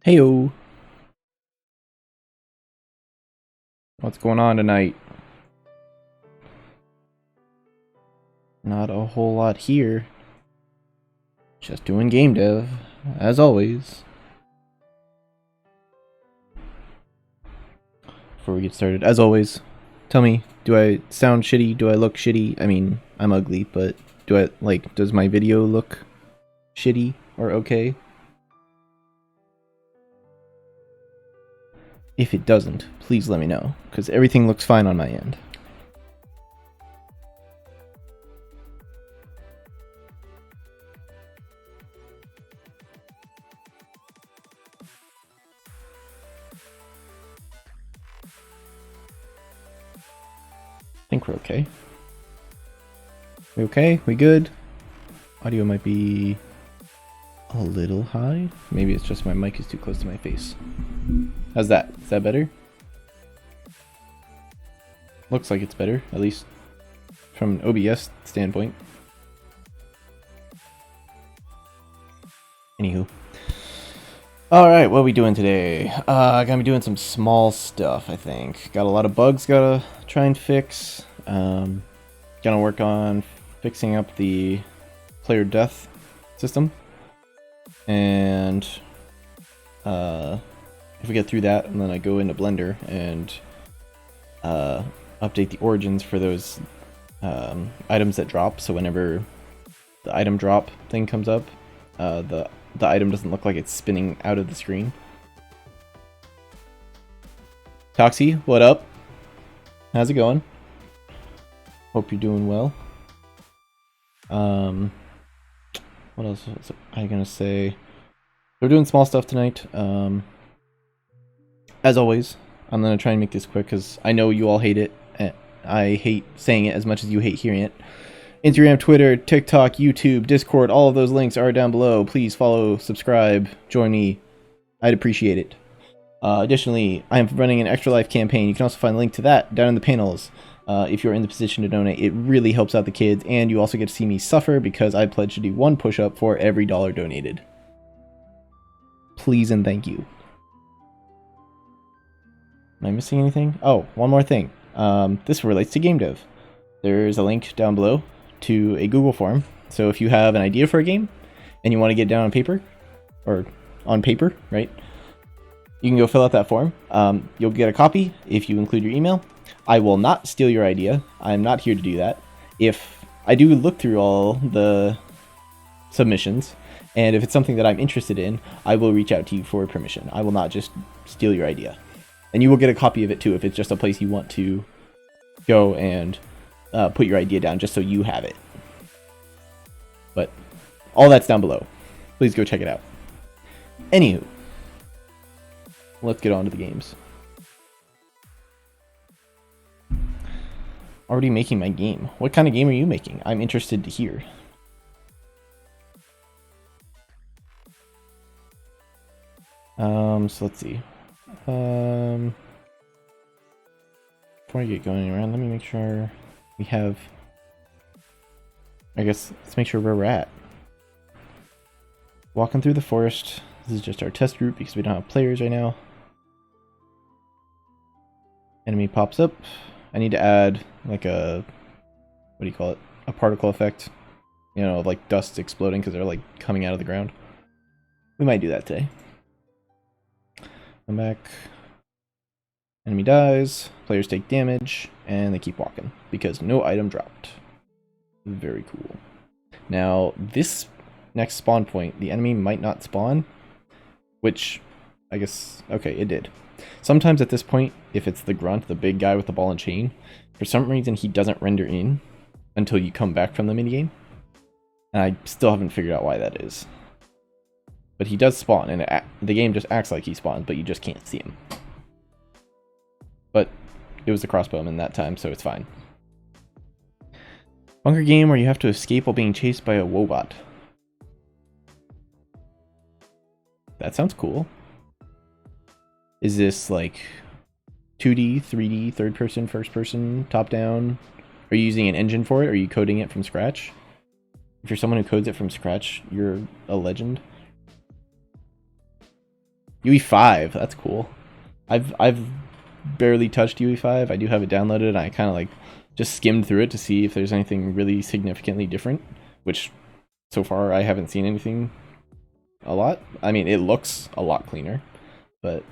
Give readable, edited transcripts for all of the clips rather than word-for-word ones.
Heyo, what's going on tonight? Not a whole lot here. Just doing game dev, as always. Before we get started, as always, tell me, do I sound shitty? Do I look shitty? I mean, I'm ugly, but does my video look shitty or okay? If it doesn't, please let me know, because everything looks fine on my end. I think we're okay. We okay? We good? Audio might be a little high. Maybe it's just my mic is too close to my face. How's that? Is that better? Looks like it's better, at least from an OBS standpoint. Anywho. Alright, what are we doing today? Gonna be doing some small stuff, I think. Got a lot of bugs gotta try and fix. Gonna work on fixing up the player death system. And if we get through that, and then I go into Blender and update the origins for those items that drop. So whenever the item drop thing comes up, the item doesn't look like it's spinning out of the screen. Toxie, what up? How's it going? Hope you're doing well. What else was I gonna say? We're doing small stuff tonight. As always, I'm gonna try and make this quick because I know you all hate it. I hate saying it as much as you hate hearing it. Instagram, Twitter, TikTok, YouTube, Discord, all of those links are down below. Please follow, subscribe, join me. I'd appreciate it. Additionally, I am running an Extra Life campaign. You can also find a link to that down in the panels. If you're in the position to donate, it really helps out the kids, and you also get to see me suffer because I pledge to do one push-up for every $1 donated. Please and thank you. Am I missing anything? Oh, one more thing. This relates to game dev. There's a link down below to a Google form. So if you have an idea for a game and you want to get it down on paper, or on paper, right? You can go fill out that form. You'll get a copy if you include your email. I will not steal your idea. I'm not here to do that. If I do look through all the submissions, and if it's something that I'm interested in, I will reach out to you for permission. I will not just steal your idea. And you will get a copy of it too if it's just a place you want to go and put your idea down just so you have it. But all that's down below. Please go check it out. Anywho, let's get on to the games. Already making my game. What kind of game are you making? I'm interested to hear. So let's see. Before I get going around, let me make sure we have... I guess, let's make sure where we're at. Walking through the forest. This is just our test group because we don't have players right now. Enemy pops up. I need to add like a... what do you call it? A particle effect. You know, like dust exploding because they're like coming out of the ground. We might do that today. Come back. Enemy dies, players take damage, and they keep walking because no item dropped. Very cool. Now, this next spawn point, the enemy might not spawn, which I guess, okay, it did. Sometimes at this point, if it's the grunt, the big guy with the ball and chain, for some reason he doesn't render in until you come back from the minigame. And I still haven't figured out why that is. But he does spawn, and the game just acts like he spawns, but you just can't see him. But it was the crossbowman that time, so it's fine. Bunker game where you have to escape while being chased by a wobot. That sounds cool. Is this like 2D, 3D, third person, first person, top down? Are you using an engine for it? Or are you coding it from scratch? If you're someone who codes it from scratch, you're a legend. UE5, that's cool. I've barely touched UE5. I do have it downloaded, and I kind of like just skimmed through it to see if there's anything really significantly different, which so far I haven't seen anything a lot. I mean, it looks a lot cleaner, but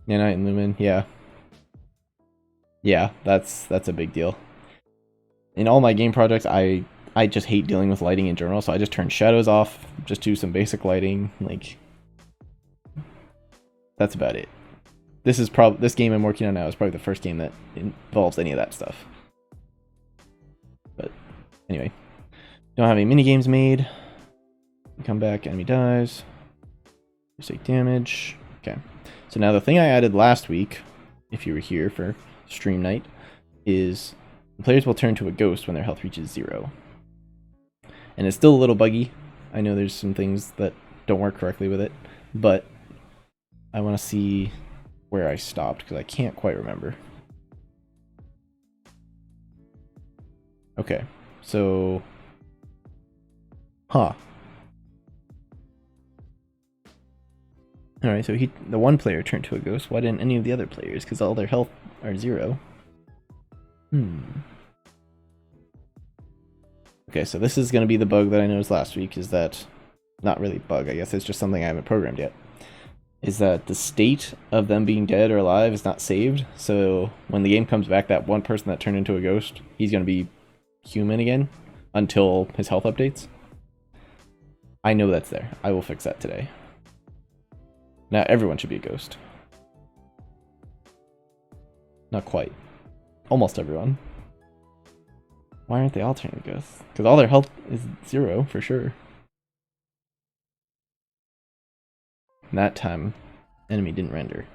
Nanite and Lumen, yeah, that's a big deal. In all my game projects, I just hate dealing with lighting in general, so I just turn shadows off, just do some basic lighting, like that's about it. This game I'm working on now is probably the first game that involves any of that stuff. But anyway, don't have any mini games made. Come back, enemy dies. Just take damage. Okay. So now the thing I added last week, if you were here for stream night, is the players will turn to a ghost when their health reaches 0. And it's still a little buggy. I know there's some things that don't work correctly with it, but I want to see where I stopped because I can't quite remember. Okay, so... Huh. Alright, so the one player turned to a ghost. Why didn't any of the other players? Because all their health are 0. Okay, so this is going to be the bug that I noticed last week, is that... Not really bug, I guess it's just something I haven't programmed yet. Is that the state of them being dead or alive is not saved, so when the game comes back, that one person that turned into a ghost, he's going to be human again until his health updates. I know that's there. I will fix that today. Now everyone should be a ghost. Not quite. Almost everyone. Why aren't they all turning to ghosts? Because all their health is 0 for sure. And that time, enemy didn't render.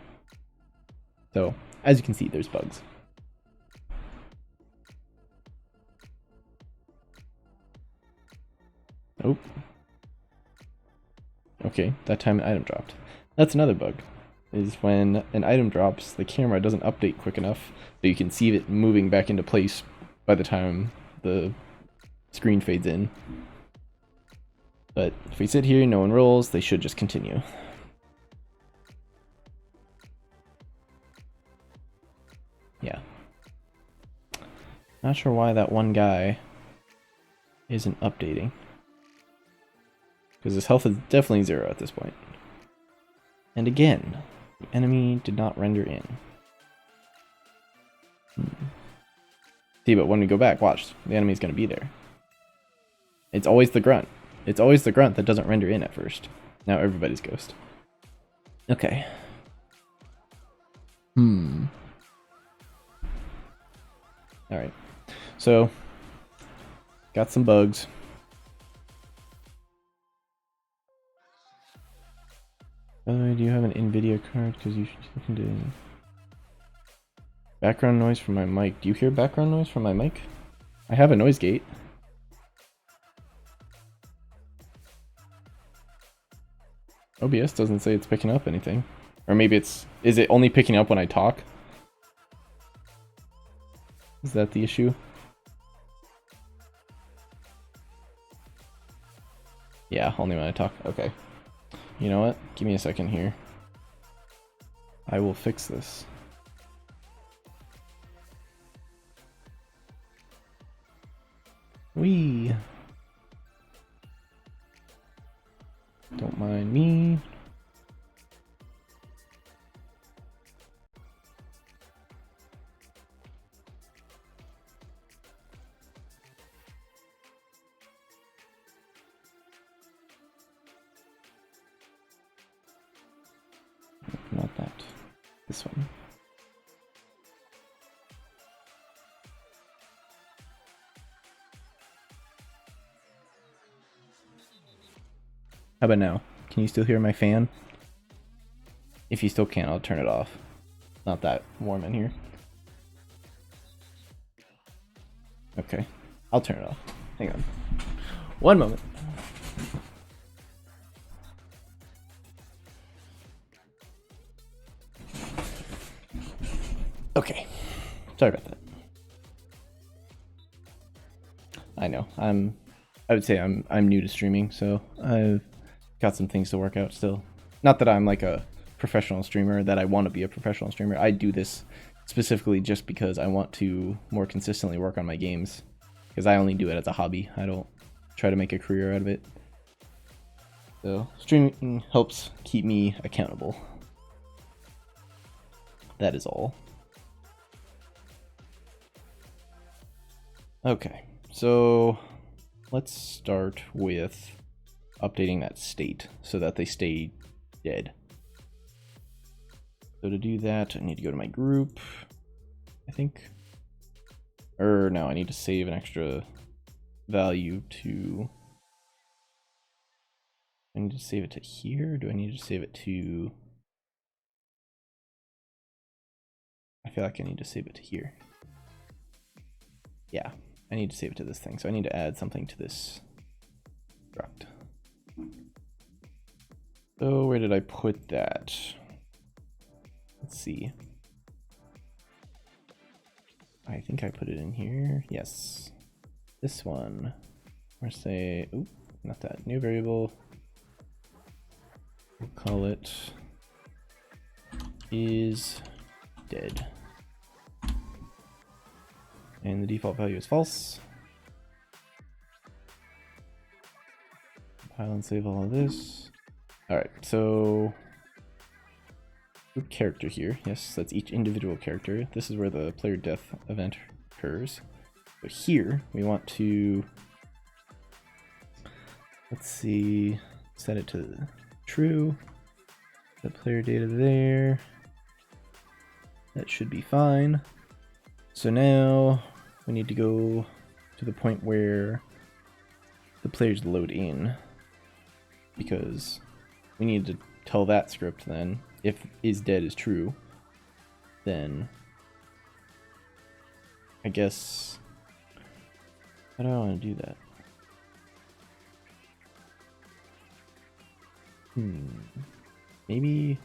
So, as you can see, there's bugs. Oh. Okay, that time an item dropped. That's another bug, is when an item drops, the camera doesn't update quick enough so you can see it moving back into place by the time the screen fades in. But if we sit here, no one rolls, they should just continue. Yeah. Not sure why that one guy isn't updating. Because his health is definitely 0 at this point. And again, the enemy did not render in. See, but when we go back, watch, the enemy's going to be there. It's always the grunt. It's always the grunt that doesn't render in at first. Now everybody's ghost. Okay. Alright. So, got some bugs. By the way, do you have an NVIDIA card? Because you should look into background noise from my mic. Do you hear background noise from my mic? I have a noise gate. OBS doesn't say it's picking up anything. Or maybe is it only picking up when I talk? Is that the issue? Yeah, only when I talk. Okay. You know what? Give me a second here. I will fix this. Whee! Don't mind me. Not that. This one. How about now? Can you still hear my fan? If you still can't, I'll turn it off. Not that warm in here. Okay. I'll turn it off. Hang on. One moment. Okay. Sorry about that. I know. I would say I'm new to streaming, so I've got some things to work out still. Not that I'm like a professional streamer, that I want to be a professional streamer. I do this specifically just because I want to more consistently work on my games, because I only do it as a hobby. I don't try to make a career out of it. So streaming helps keep me accountable. That is all. Okay, so let's start with updating that state so that they stay dead. So to do that, I need to go to my group, I think. Or no, I need to save an extra value to... I need to save it to here? Or do I need to save it to... I feel like I need to save it to here. Yeah, I need to save it to this thing. So I need to add something to this struct. So where did I put that? Let's see. I think I put it in here. Yes. This one. Or say, oop, not that. New variable. We'll call it is dead. And the default value is false. Compile and save all of this. Alright, so group character here. Yes, that's each individual character. This is where the player death event occurs. But here we want to, let's see, set it to true. The player data there. That should be fine. So now we need to go to the point where the players load in, because we need to tell that script then, if is dead is true, then I guess, how do I want to do that? Maybe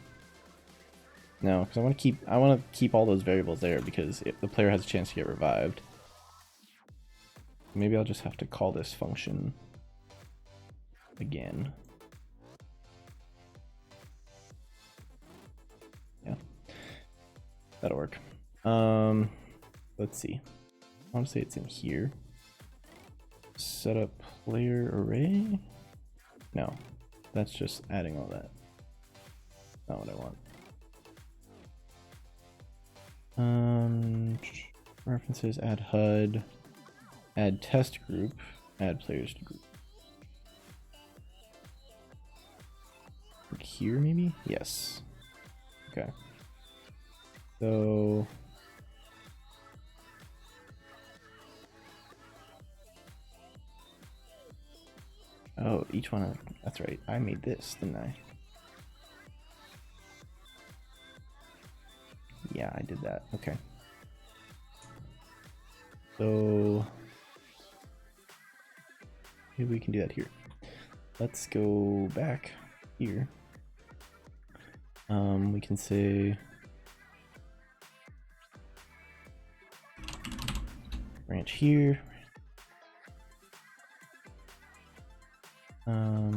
no, because I want to keep all those variables there because the player has a chance to get revived. Maybe I'll just have to call this function again. Yeah, that'll work. Let's see. I want to say it's in here. Set up player array. No, that's just adding all that. Not what I want. References, add HUD, add test group, add players to group. Here maybe? Yes. Okay. So oh, each one of, that's right. I made this, didn't I? Yeah, I did that. Okay. So maybe we can do that here. Let's go back here. We can say branch here. Our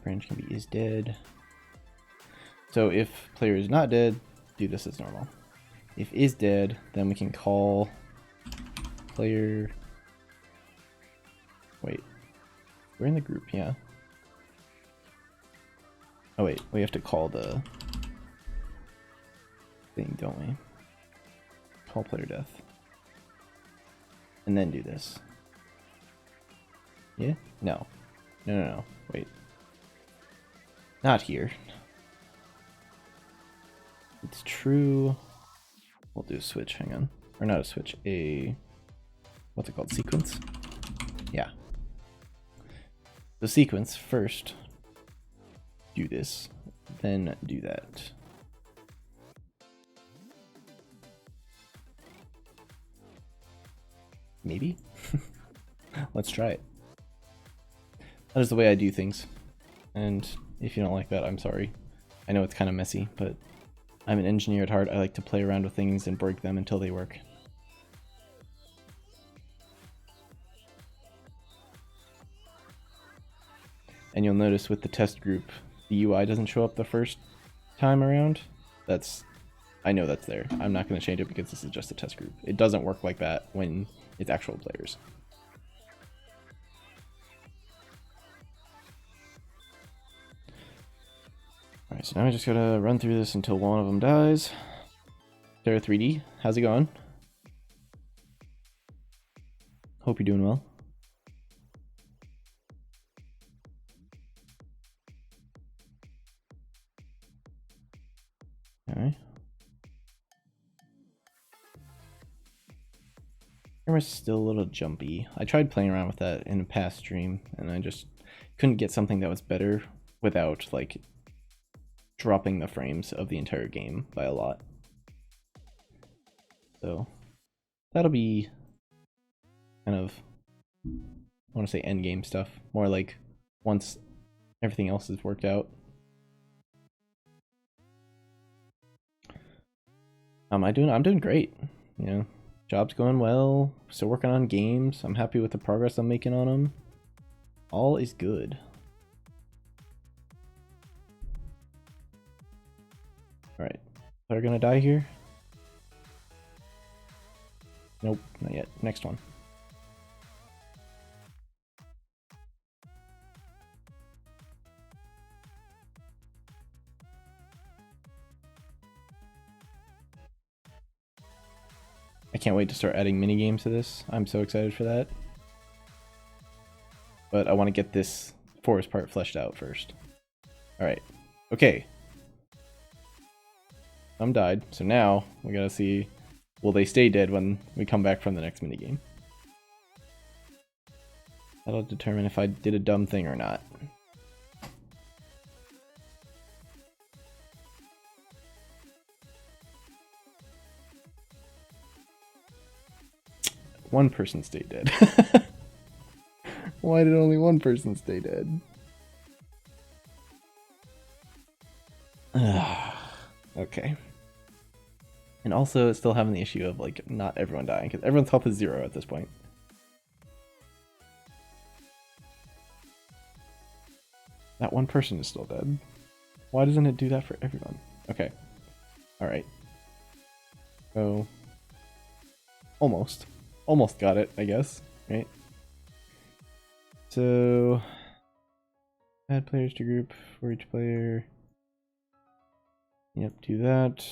branch can be is dead. So if player is not dead, do this as normal. If is dead, then we can call player. Wait, we're in the group, yeah. Oh wait, we have to call the thing, don't we? Call player death. And then do this. Yeah? No. No. Wait. Not here. It's true. We'll do a switch, hang on. Or not a switch, what's it called? Sequence? Yeah. The sequence first. Do this, then do that. Maybe? Let's try it. That is the way I do things. And if you don't like that, I'm sorry. I know it's kind of messy, but I'm an engineer at heart. I like to play around with things and break them until they work. And you'll notice with the test group, the UI doesn't show up the first time around. I know that's there. I'm not going to change it because this is just a test group. It doesn't work like that when it's actual players. Alright, so now I just gotta run through this until one of them dies. Terra 3D, how's it going? Hope you're doing well. Alright. Camera's still a little jumpy. I tried playing around with that in a past stream, and I just couldn't get something that was better without, like, dropping the frames of the entire game by a lot. So that'll be kind of want to say end game stuff. More like once everything else is worked out. I'm doing great. You know, job's going well. Still working on games. I'm happy with the progress I'm making on them. All is good. Alright. Are gonna die here? Nope, not yet. Next one. I can't wait to start adding mini games to this. I'm so excited for that. But I want to get this forest part fleshed out first. Alright. Okay. Some died, so now we gotta see, will they stay dead when we come back from the next minigame? That'll determine if I did a dumb thing or not. One person stayed dead. Why did only one person stay dead? Okay. And also still having the issue of like not everyone dying, because everyone's health is 0 at this point. That one person is still dead. Why doesn't it do that for everyone? Okay. Alright. So almost. Almost got it, I guess, right? So add players to group for each player. Yep, do that.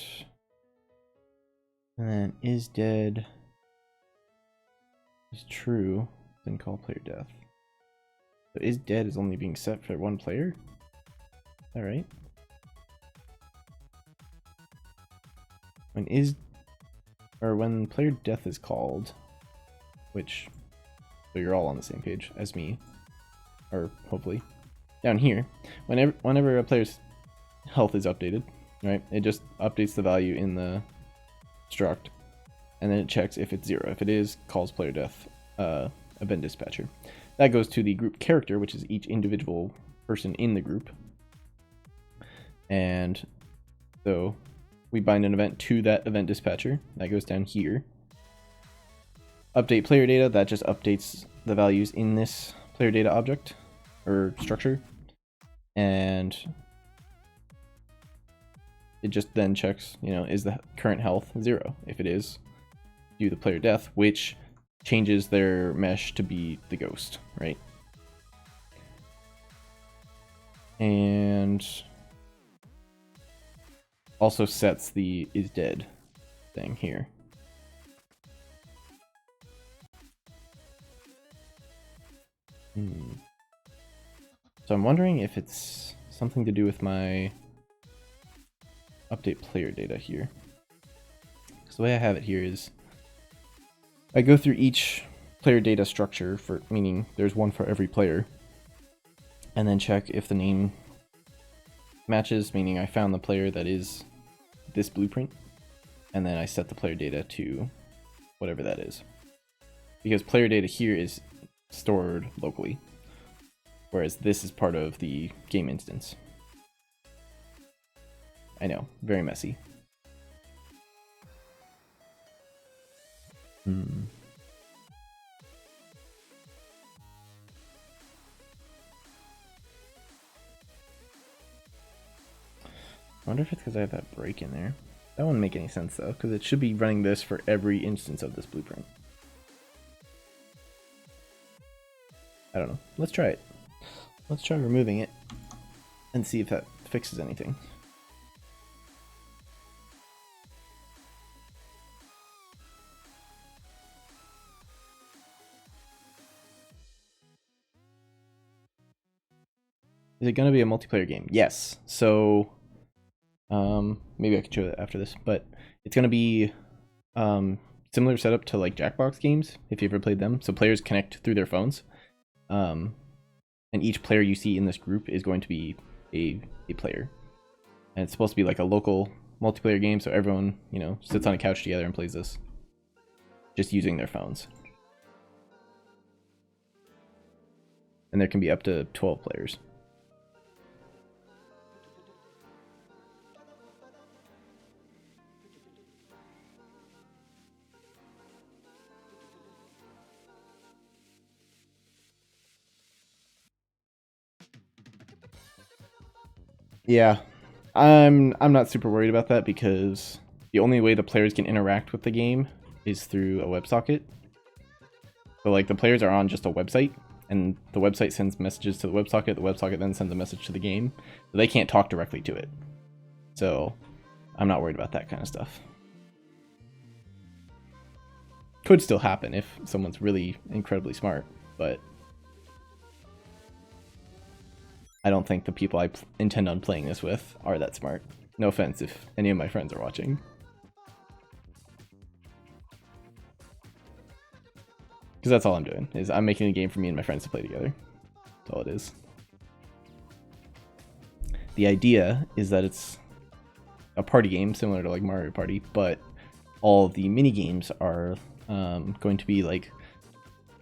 And then is dead is true, then call player death. So is dead is only being set for one player? Alright. When player death is called, which, so you're all on the same page as me, or hopefully, down here, whenever a player's health is updated, right, it just updates the value in the struct, and then it checks if it's 0. If it is, calls player death event dispatcher. That goes to the group character, which is each individual person in the group, and so we bind an event to that event dispatcher. That goes down here. Update player data, that just updates the values in this player data object or structure, and it just then checks, you know, is the current health 0? If it is, do the player death, which changes their mesh to be the ghost, right? And also sets the is dead thing here. So I'm wondering if it's something to do with my update player data here. Because the way I have it here is I go through each player data structure, for meaning there's one for every player, and then check if the name matches, meaning I found the player that is this blueprint, and then I set the player data to whatever that is. Because player data here is stored locally, whereas this is part of the game instance. I know, very messy. I wonder if it's because I have that break in there. That wouldn't make any sense though, because it should be running this for every instance of this blueprint. I don't know. Let's try it. Let's try removing it and see if that fixes anything. Is it going to be a multiplayer game? Yes. So maybe I could show that after this, but it's going to be similar setup to like Jackbox games, if you ever played them. So players connect through their phones. And each player you see in this group is going to be a player. And it's supposed to be like a local multiplayer game, so everyone, you know, sits on a couch together and plays this. Just using their phones. and there can be up to 12 players. Yeah, I'm not super worried about that because the only way the players can interact with the game is through a WebSocket. So like the players are on just a website, and the website sends messages to the WebSocket then sends a message to the game. So they can't talk directly to it. So I'm not worried about that kind of stuff. Could still happen if someone's really incredibly smart, but I don't think the people I intend on playing this with are that smart. No offense if any of my friends are watching. Because that's all I'm doing, is I'm making a game for me and my friends to play together. That's all it is. The idea is that it's a party game similar to like Mario Party, but all the mini games are going to be like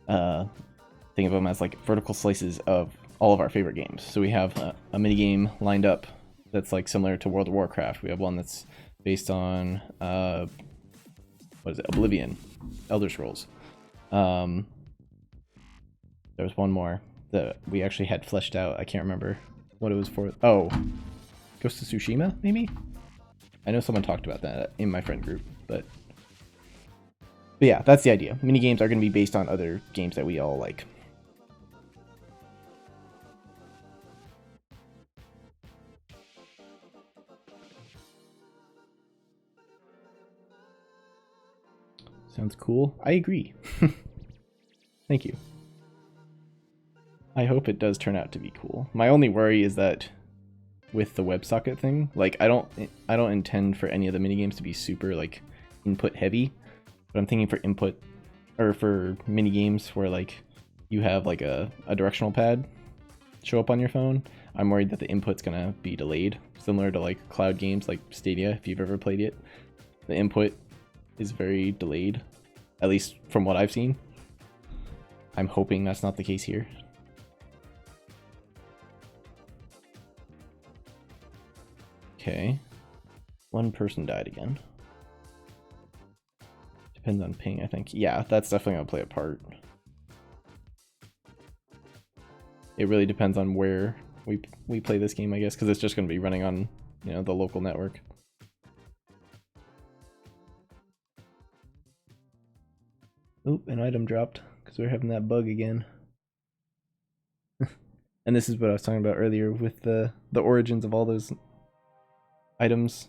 think of them as like vertical slices of all of our favorite games. So we have a mini game lined up that's like similar to World of Warcraft. We have one that's based on what is it? Oblivion, Elder Scrolls. There was one more that we actually had fleshed out. I can't remember what it was for. Oh, Ghost of Tsushima, maybe? I know someone talked about that in my friend group, but yeah, that's the idea. Mini games are going to be based on other games that we all like. Sounds cool. I agree. Thank you. I hope it does turn out to be cool. My only worry is that with the WebSocket thing, like I don't intend for any of the minigames to be super like input heavy, but I'm thinking for input or for minigames where like you have like a directional pad show up on your phone, I'm worried that the input's gonna be delayed, similar to like cloud games like Stadia, if you've ever played it. The input is very delayed, at least from what I've seen. I'm hoping that's not the case here. Okay. One person died again. Depends on ping, I think. Yeah, that's definitely gonna play a part. It really depends on where we play this game, I guess, because it's just gonna be running on, you know, the local network. Oop, an item dropped because we're having that bug again. And this is what I was talking about earlier with the origins of all those items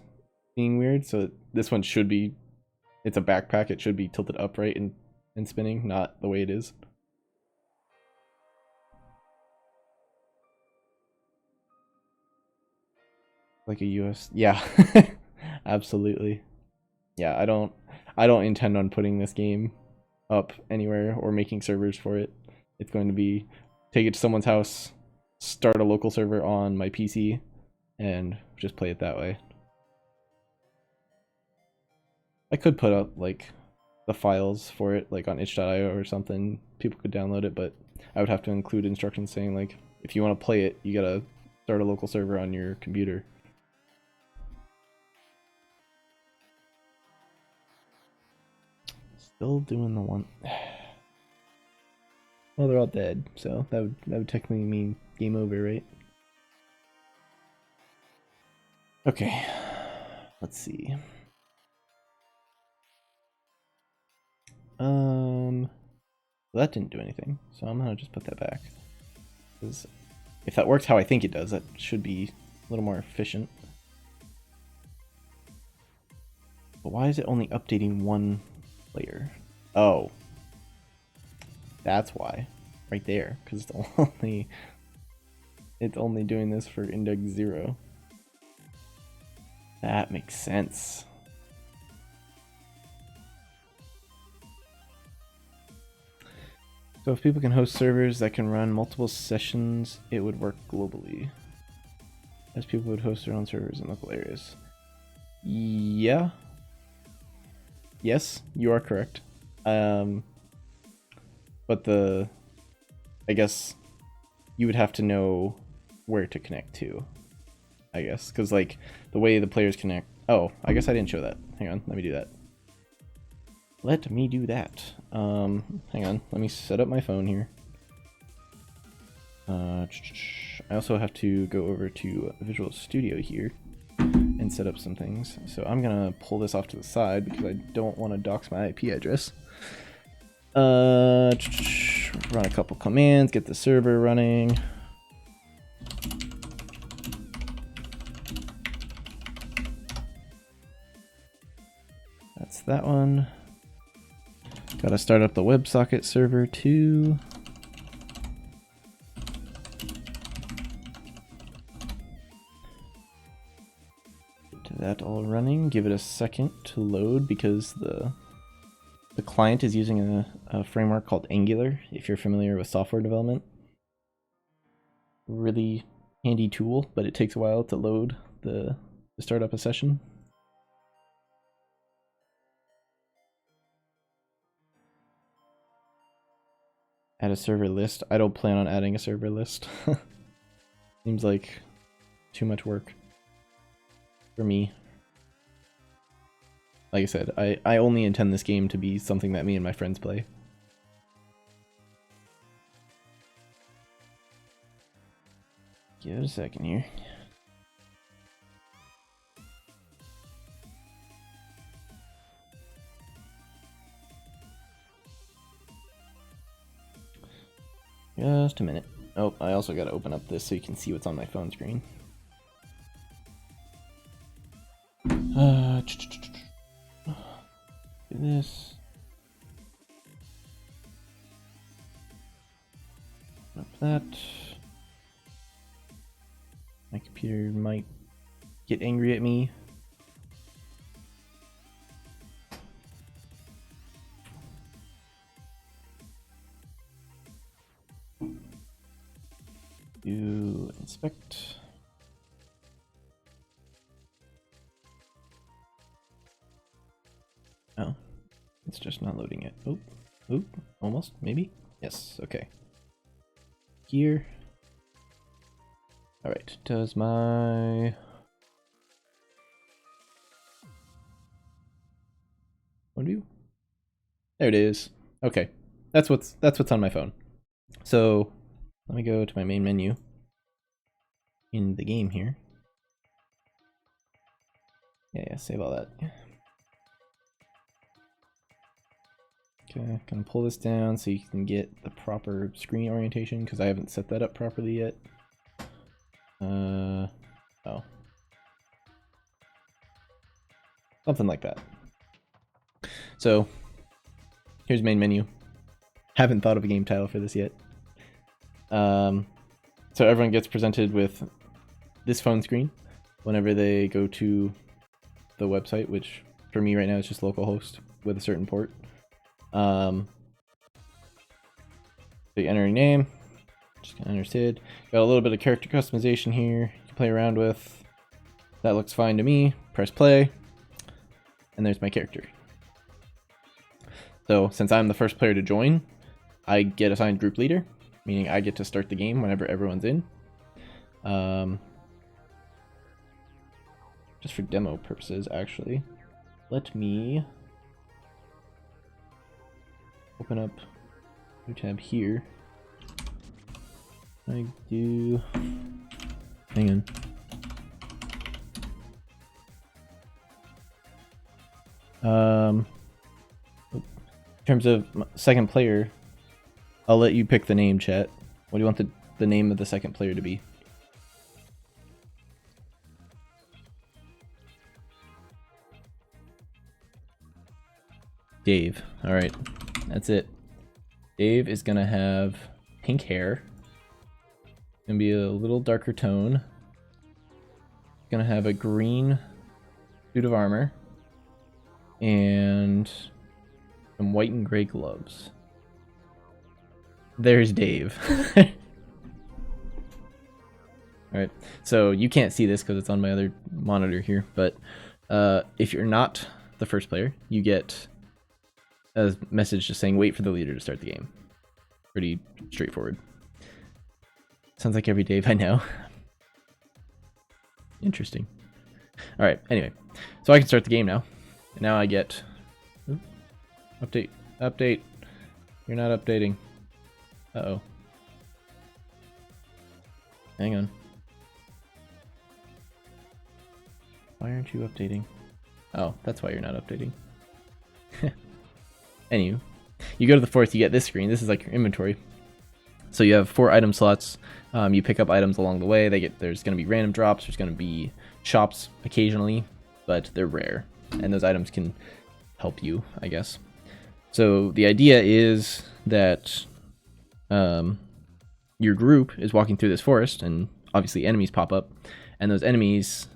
being weird. So this one should be, it's a backpack, it should be tilted upright and spinning, not the way it is. Like a US, yeah. Absolutely. Yeah, I don't intend on putting this game up anywhere or making servers for it. It's going to be take it to someone's house, start a local server on my PC, and just play it that way. I could put up like the files for it like on itch.io or something. People could download it, but I would have to include instructions saying like if you want to play it, you gotta start a local server on your computer. Still doing the one. Well, they're all dead, so that would technically mean game over, right? Okay, let's see. Well, that didn't do anything, so I'm gonna just put that back. Because if that works how I think it does, that should be a little more efficient. But why is it only updating one layer? Oh, that's why, right there, because it's only doing this for index 0. That makes sense. So if people can host servers that can run multiple sessions, it would work globally. As people would host their own servers in local areas. Yeah. Yes, you are correct. But I guess you would have to know where to connect to, I guess, because like the way the players connect. Oh, I guess I didn't show that. Hang on, let me do that. Let me do that. Hang on, let me set up my phone here. I also have to go over to Visual Studio here and set up some things. So I'm gonna pull this off to the side because I don't want to dox my IP address. Run a couple commands, get the server running. That's that one. Gotta start up the WebSocket server too. Get that all running. Give it a second to load because the client is using a framework called Angular, if you're familiar with software development. Really handy tool, but it takes a while to load to start up a session. Add a server list. I don't plan on adding a server list. Seems like too much work for me. Like I said, I only intend this game to be something that me and my friends play. Give it a second here. Just a minute. Oh, I also got to open up this so you can see what's on my phone screen. Do this. Up that. My computer might get angry at me. Do inspect. Oh, it's just not loading it. Oh, oop, almost, maybe? Yes, okay. Here. Alright, does my... view? There it is. Okay, that's what's on my phone. So let me go to my main menu in the game here. Yeah, save all that. Okay, gonna pull this down so you can get the proper screen orientation because I haven't set that up properly yet. Oh. Something like that. So, here's main menu. Haven't thought of a game title for this yet. So everyone gets presented with this phone screen whenever they go to the website, which for me right now is just localhost with a certain port. So you enter your name, just gonna enter Sid. Got a little bit of character customization here you can play around with. That looks fine to me. Press play, and there's my character. So since I'm the first player to join, I get assigned group leader, meaning I get to start the game whenever everyone's in. Just for demo purposes, actually, let me open up a new tab here. I do. Hang on. In terms of second player, I'll let you pick the name, chat. What do you want the name of the second player to be? Dave. All right, that's it. Dave is gonna have pink hair. Gonna be a little darker tone. Gonna have a green suit of armor and some white and gray gloves. There's Dave. Alright, so you can't see this because it's on my other monitor here, but if you're not the first player, you get a message just saying wait for the leader to start the game. Pretty straightforward. Sounds like every day by now. Interesting. All right. Anyway, so I can start the game now. And now I get update. You're not updating. Uh-oh. Hang on. Why aren't you updating? Oh, that's why you're not updating. Anywho, you go to the forest, you get this screen. This is like your inventory. So you have 4 item slots. You pick up items along the way. There's going to be random drops. There's going to be shops occasionally, but they're rare. And those items can help you, I guess. So the idea is that your group is walking through this forest, and obviously enemies pop up. And those enemies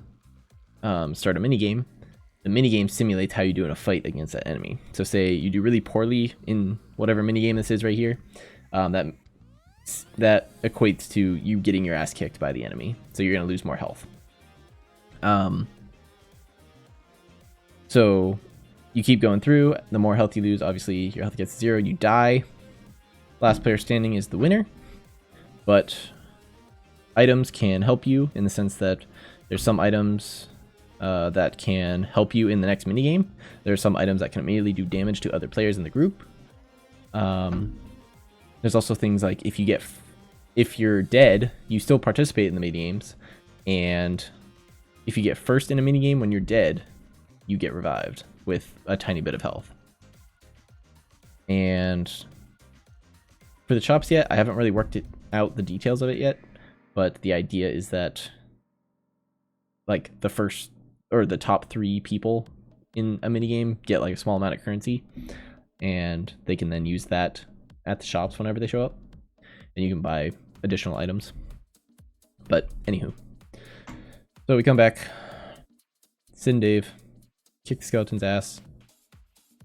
start a minigame. The minigame simulates how you do in a fight against that enemy. So say you do really poorly in whatever minigame this is right here. That equates to you getting your ass kicked by the enemy. So you're going to lose more health. So you keep going through. The more health you lose, obviously your health gets 0. You die. Last player standing is the winner. But items can help you in the sense that there's some items that can help you in the next minigame. There are some items that can immediately do damage to other players in the group. There's also things like if you're dead, you still participate in the minigames, and if you get first in a minigame when you're dead, you get revived with a tiny bit of health. And for the shops yet, I haven't really worked out the details of it yet, but the idea is that like the first or the top 3 people in a minigame get like a small amount of currency, and they can then use that at the shops whenever they show up, and you can buy additional items. But anywho, so we come back. Sid and Dave kick the skeleton's ass.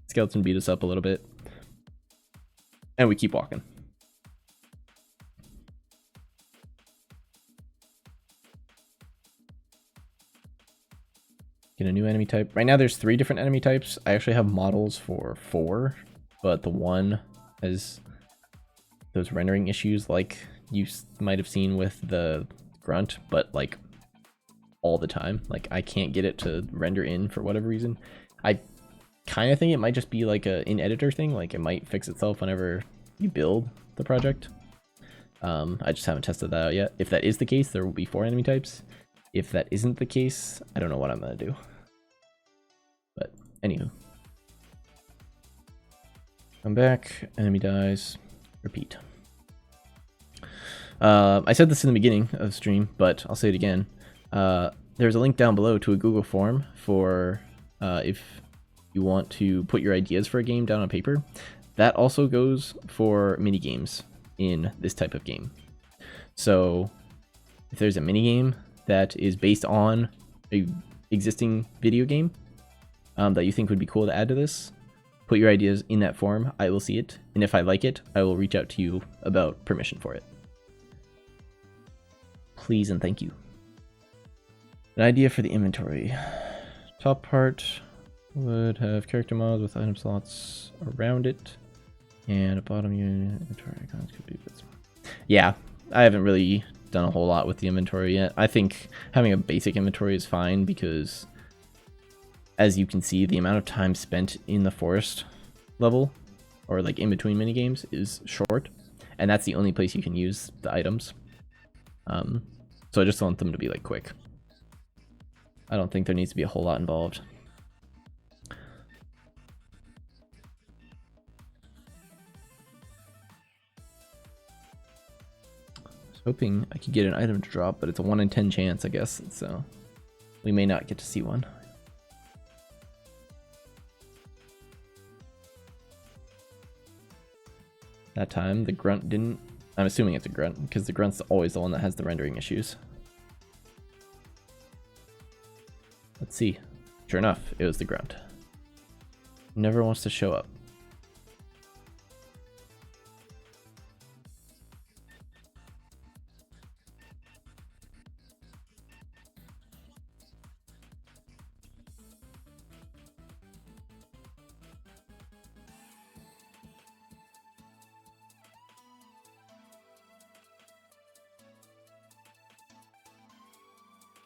Skeleton beat us up a little bit, and we keep walking. Get a new enemy type. Right now there's 3 different enemy types. I actually have models for 4, but the one has those rendering issues like you might have seen with the grunt, but like all the time. Like I can't get it to render in for whatever reason. I kind of think it might just be like a in-editor thing. Like it might fix itself whenever you build the project. I just haven't tested that out yet. If that is the case, there will be 4 enemy types. If that isn't the case, I don't know what I'm going to do. But anywho. Come back, enemy dies, repeat. I said this in the beginning of the stream, but I'll say it again. There's a link down below to a Google form for if you want to put your ideas for a game down on paper. That also goes for mini games in this type of game. So if there's a mini game that is based on a existing video game that you think would be cool to add to this, put your ideas in that form. I will see it, and if I like it, I will reach out to you about permission for it. Please and thank you. An idea for the inventory. Top part would have character models with item slots around it, and a bottom unit inventory icons could be a bit small. Yeah, I haven't really done a whole lot with the inventory yet. I think having a basic inventory is fine because, as you can see, the amount of time spent in the forest level, or like in between minigames, is short, and that's the only place you can use the items. So I just want them to be like quick. I don't think there needs to be a whole lot involved. I was hoping I could get an item to drop, but it's a 1 in 10 chance, I guess, so we may not get to see one. That time the grunt didn't. I'm assuming it's a grunt because the grunt's always the one that has the rendering issues. Let's see. Sure enough, it was the grunt. Never wants to show up.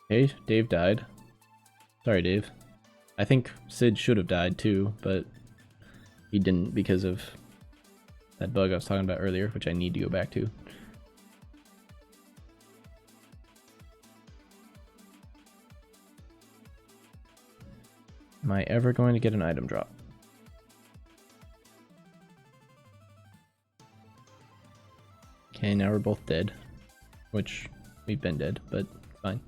Hey, Dave died. Sorry, Dave. I think Sid should have died too, but he didn't because of that bug I was talking about earlier, which I need to go back to. Am I ever going to get an item drop? Okay, now we're both dead, which we've been dead, but fine.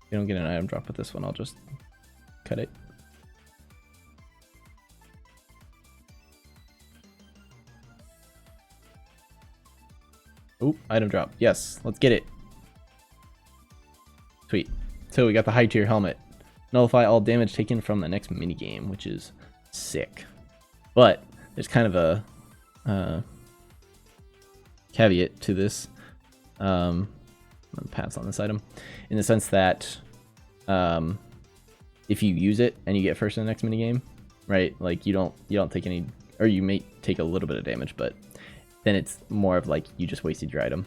If you don't get an item drop with this one, I'll just cut it. Oh, item drop. Yes, let's get it. Sweet. So we got the high tier helmet. Nullify all damage taken from the next minigame, which is sick. But there's kind of a caveat to this. I'm gonna pass on this item in the sense that if you use it and you get first in the next minigame, right? Like you don't take any, or you may take a little bit of damage, but then it's more of like you just wasted your item.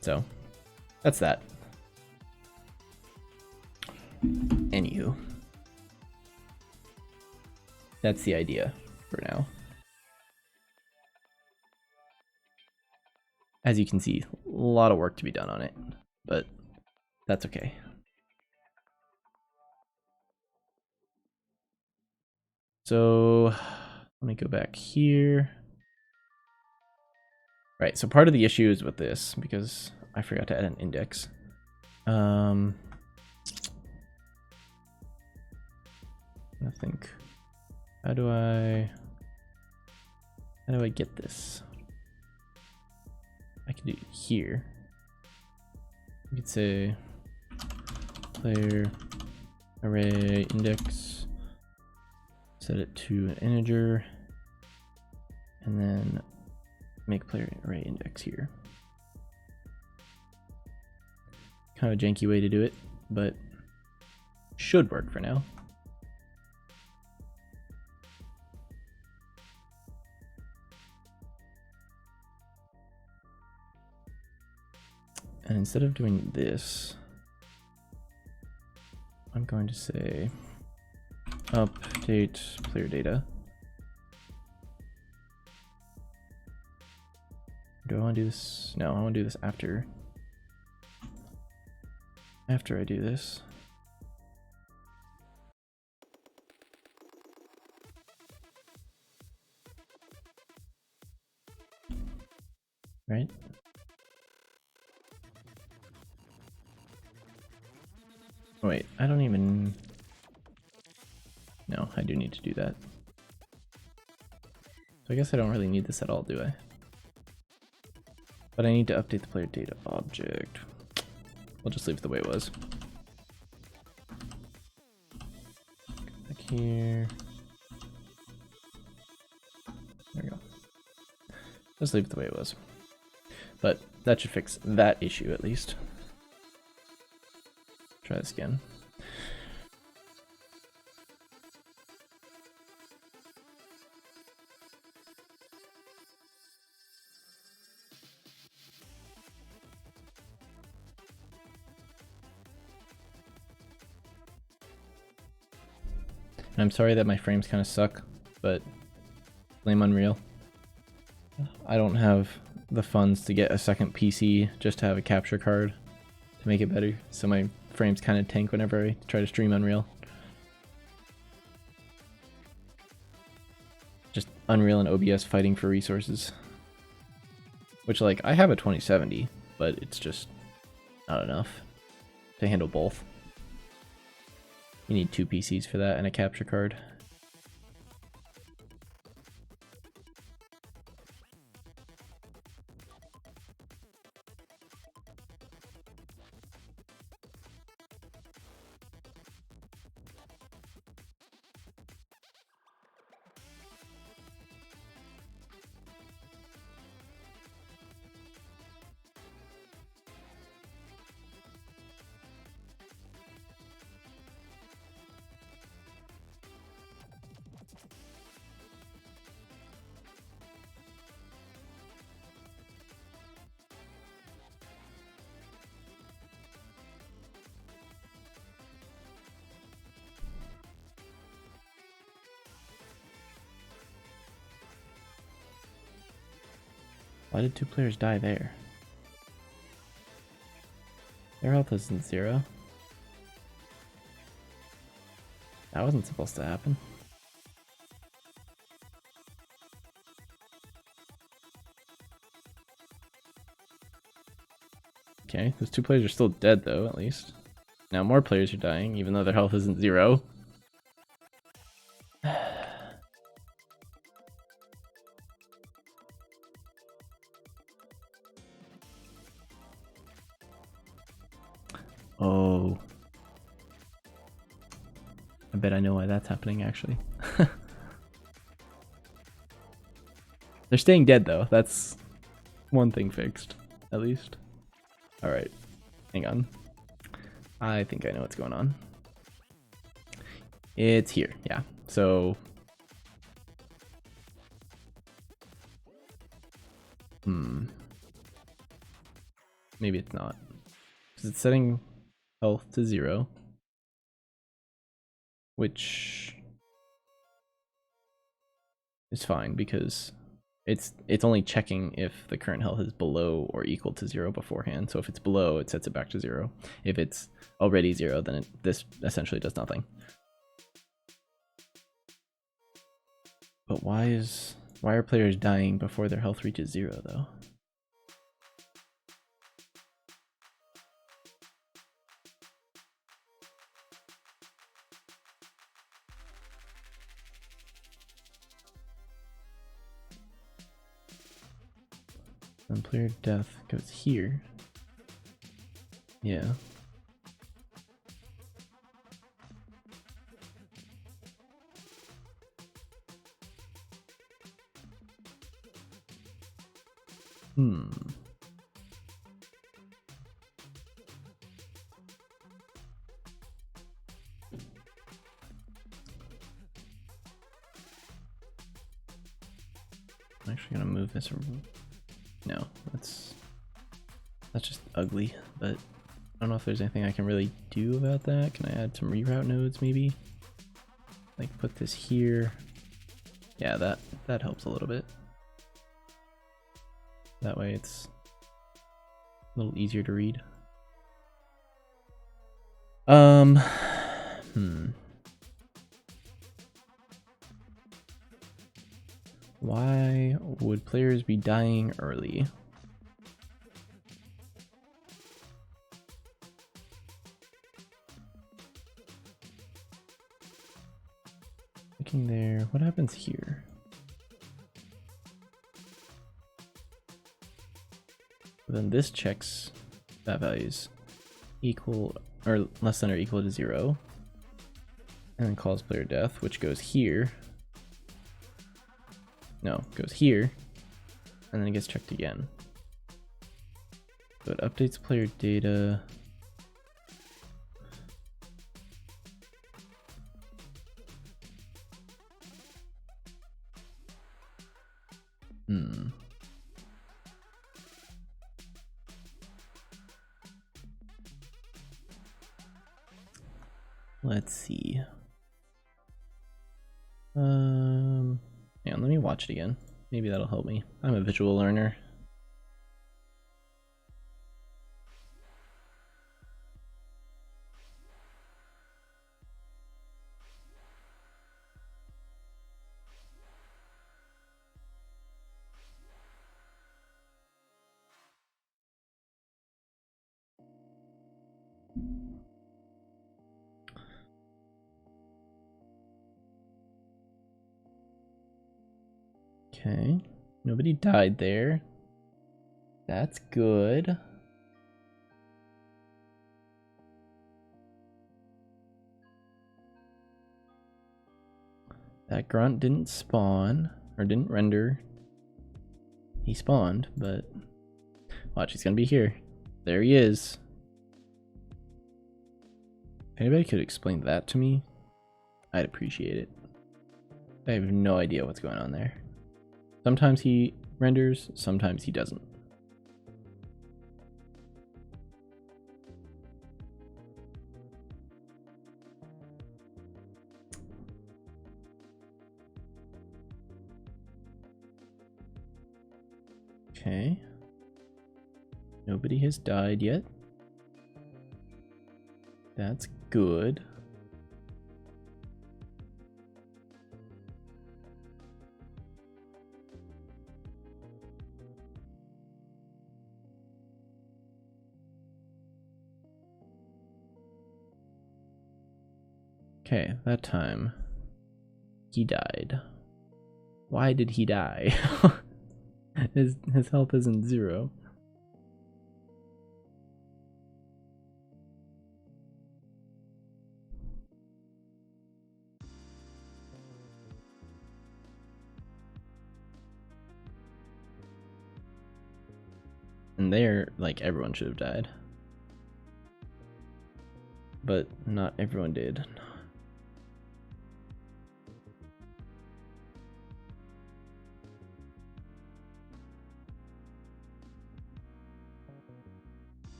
So that's that. Anywho, that's the idea for now. As you can see, a lot of work to be done on it, but that's okay. So let me go back here. Right, so part of the issue is with this, because I forgot to add an index. I think, how do I get this? I can do it here. You could say player array index, set it to an integer, and then make player array index here. Kind of a janky way to do it, but should work for now. And instead of doing this, I'm going to say update player data. Do I want to do this? No, I want to do this after I do this. Right? Oh, wait, I don't even... No, I do need to do that. So I guess I don't really need this at all, do I? But I need to update the player data object. We'll just leave it the way it was. Back here. There we go. Just leave it the way it was. But that should fix that issue at least. Try this again. I'm sorry that my frames kind of suck, but blame Unreal. I don't have the funds to get a second PC just to have a capture card to make it better, so my frames kind of tank whenever I try to stream Unreal. Just Unreal and OBS fighting for resources. Which, like, I have a 2070, but it's just not enough to handle both. You need 2 PCs for that and a capture card. Why did 2 players die there? Their health isn't 0. That wasn't supposed to happen. Okay, those 2 players are still dead though, at least. Now more players are dying, even though their health isn't 0. Oh. I bet I know why that's happening, actually. They're staying dead, though. That's one thing fixed, at least. Alright. Hang on. I think I know what's going on. It's here, yeah. So... Maybe it's not. Because it's setting health to 0. Which... is fine, because it's only checking if the current health is below or equal to 0 beforehand. So if it's below, it sets it back to 0. If it's already 0, then this essentially does nothing. But why are players dying before their health reaches 0 though? When player death goes here. Yeah. I'm actually gonna move this. No, that's just ugly, but I don't know if there's anything I can really do about that. Can I add some reroute nodes maybe? Like put this here. Yeah, that helps a little bit. That way it's a little easier to read. Why would players be dying early? Looking there, what happens here? Then this checks that value's equal or less than or equal to 0. And then calls player death, which goes here. No, goes here. And then it gets checked again. So it updates player data. Let's see. Yeah, let me watch it again. Maybe that'll help me. I'm a visual learner. Okay, nobody died there. That's good. That grunt didn't spawn, or didn't render. He spawned, but watch, he's gonna be here. There he is. If anybody could explain that to me, I'd appreciate it. I have no idea what's going on there. Sometimes he renders, sometimes he doesn't. Okay. Nobody has died yet. That's good. Okay, that time he died. Why did he die? his health isn't 0. And there, like, everyone should have died. But not everyone did.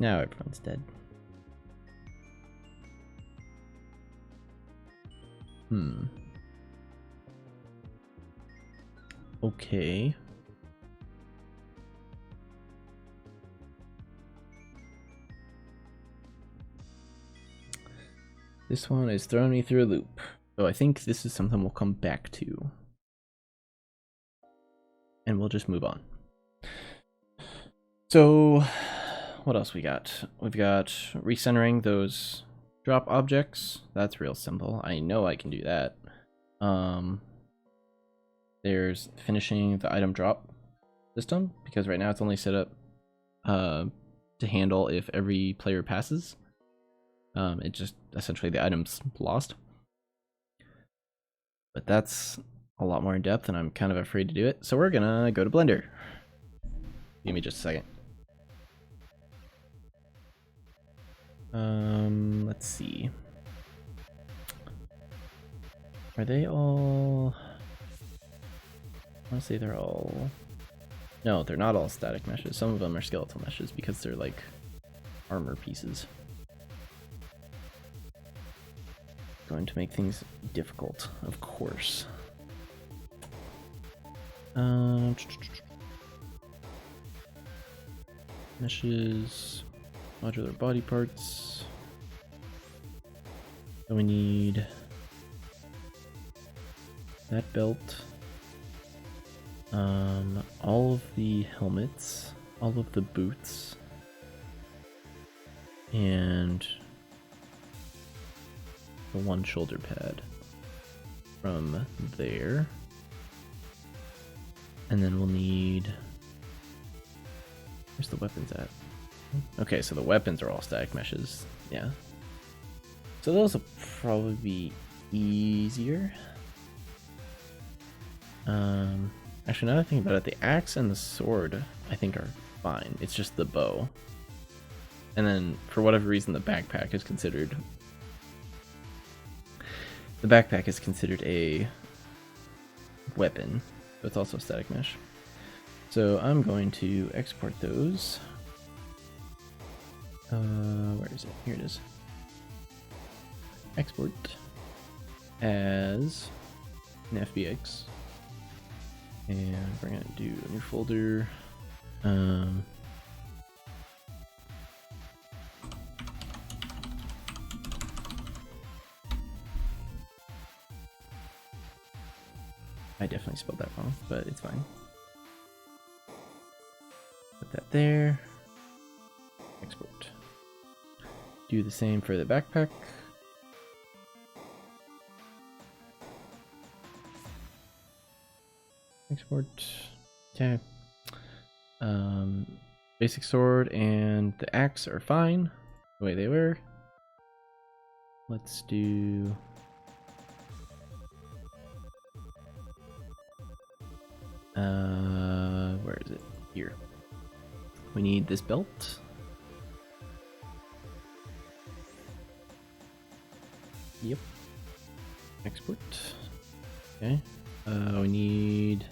Now everyone's dead. Okay. This one is throwing me through a loop. So I think this is something we'll come back to. And we'll just move on. So, what else we got? We've got recentering those drop objects. That's real simple. I know I can do that. There's finishing the item drop system, because right now it's only set up to handle if every player passes. It just essentially the item's lost. But that's a lot more in depth, and I'm kind of afraid to do it. So we're gonna go to Blender. Give me just a second. Let's see. Are they all? I want to say they're all. No, they're not all static meshes. Some of them are skeletal meshes because they're like armor pieces. Going to make things difficult, of course. Meshes, modular body parts. So we need that belt, all of the helmets, all of the boots, and the one shoulder pad from there. And then we'll need, where's the weapons at? Okay, so the weapons are all static meshes. Yeah. So those will probably be easier. Actually, now that I think about it, the axe and the sword I think are fine. It's just the bow. And then for whatever reason the backpack is considered a weapon, but it's also a static mesh. So I'm going to export those. Where is it? Here it is. Export as an FBX. And we're gonna do a new folder. I definitely spelled that wrong, but it's fine. Put that there. Export. Do the same for the backpack. Export. Okay. Basic sword and the axe are fine the way they were. Let's do where is it? Here. We need this belt. Yep. Export. Okay. We need,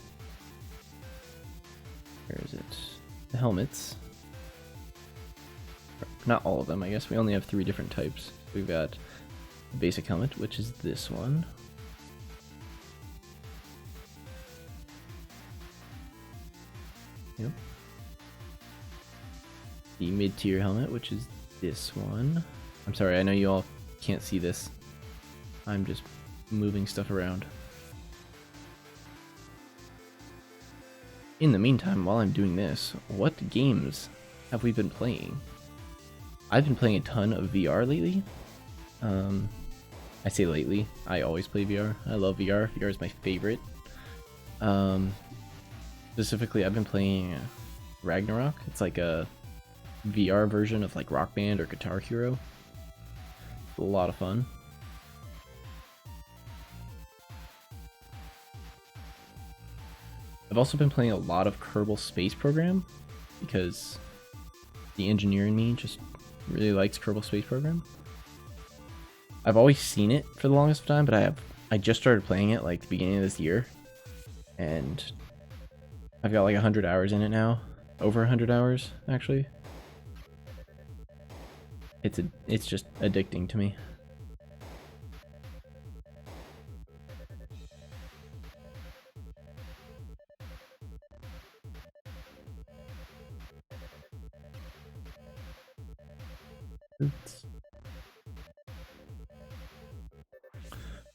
where is it? The helmets. Not all of them, I guess. We only have 3 different types. We've got the basic helmet, which is this one. Yep. The mid-tier helmet, which is this one. I'm sorry, I know you all can't see this. I'm just moving stuff around. In the meantime, while I'm doing this, what games have we been playing? I've been playing a ton of VR lately. I say lately, I always play VR. I love VR. VR is my favorite. Specifically, I've been playing Ragnarok. It's like a VR version of like Rock Band or Guitar Hero. It's a lot of fun. I've also been playing a lot of Kerbal Space Program because the engineer in me just really likes Kerbal Space Program. I've always seen it for the longest time, but I just started playing it like the beginning of this year, and I've got like 100 hours in it now, over 100 hours actually. It's just addicting to me. Oops.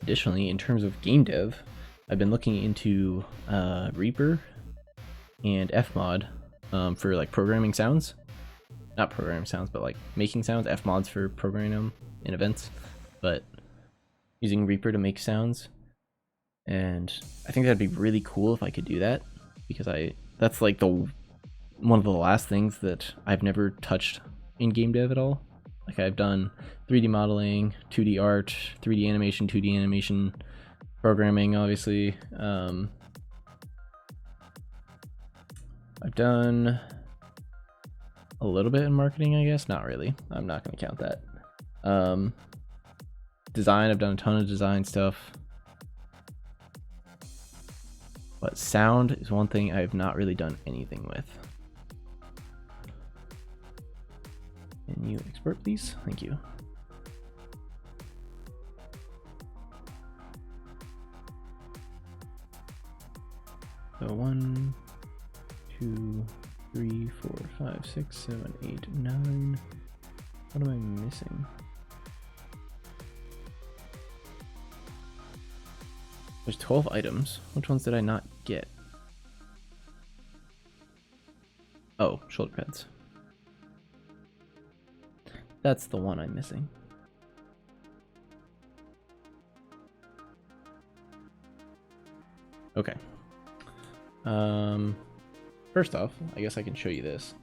Additionally, in terms of game dev, I've been looking into Reaper and Fmod for like programming sounds. Not programming sounds, but like making sounds. Fmod's for programming them in events, but using Reaper to make sounds. And I think that'd be really cool if I could do that, because that's like one of the last things that I've never touched in game dev at all. Like I've done 3D modeling, 2D art, 3D animation, 2D animation, programming, obviously. I've done a little bit in marketing, I guess. Not really. I'm not going to count that. Design, I've done a ton of design stuff. But sound is one thing I've not really done anything with. Can you export, please? Thank you. So 1, 2, 3, 4, 5, 6, 7, 8, 9. What am I missing? There's 12 items. Which ones did I not get? Oh, shoulder pads. That's the one I'm missing. Okay. First off, I guess I can show you this.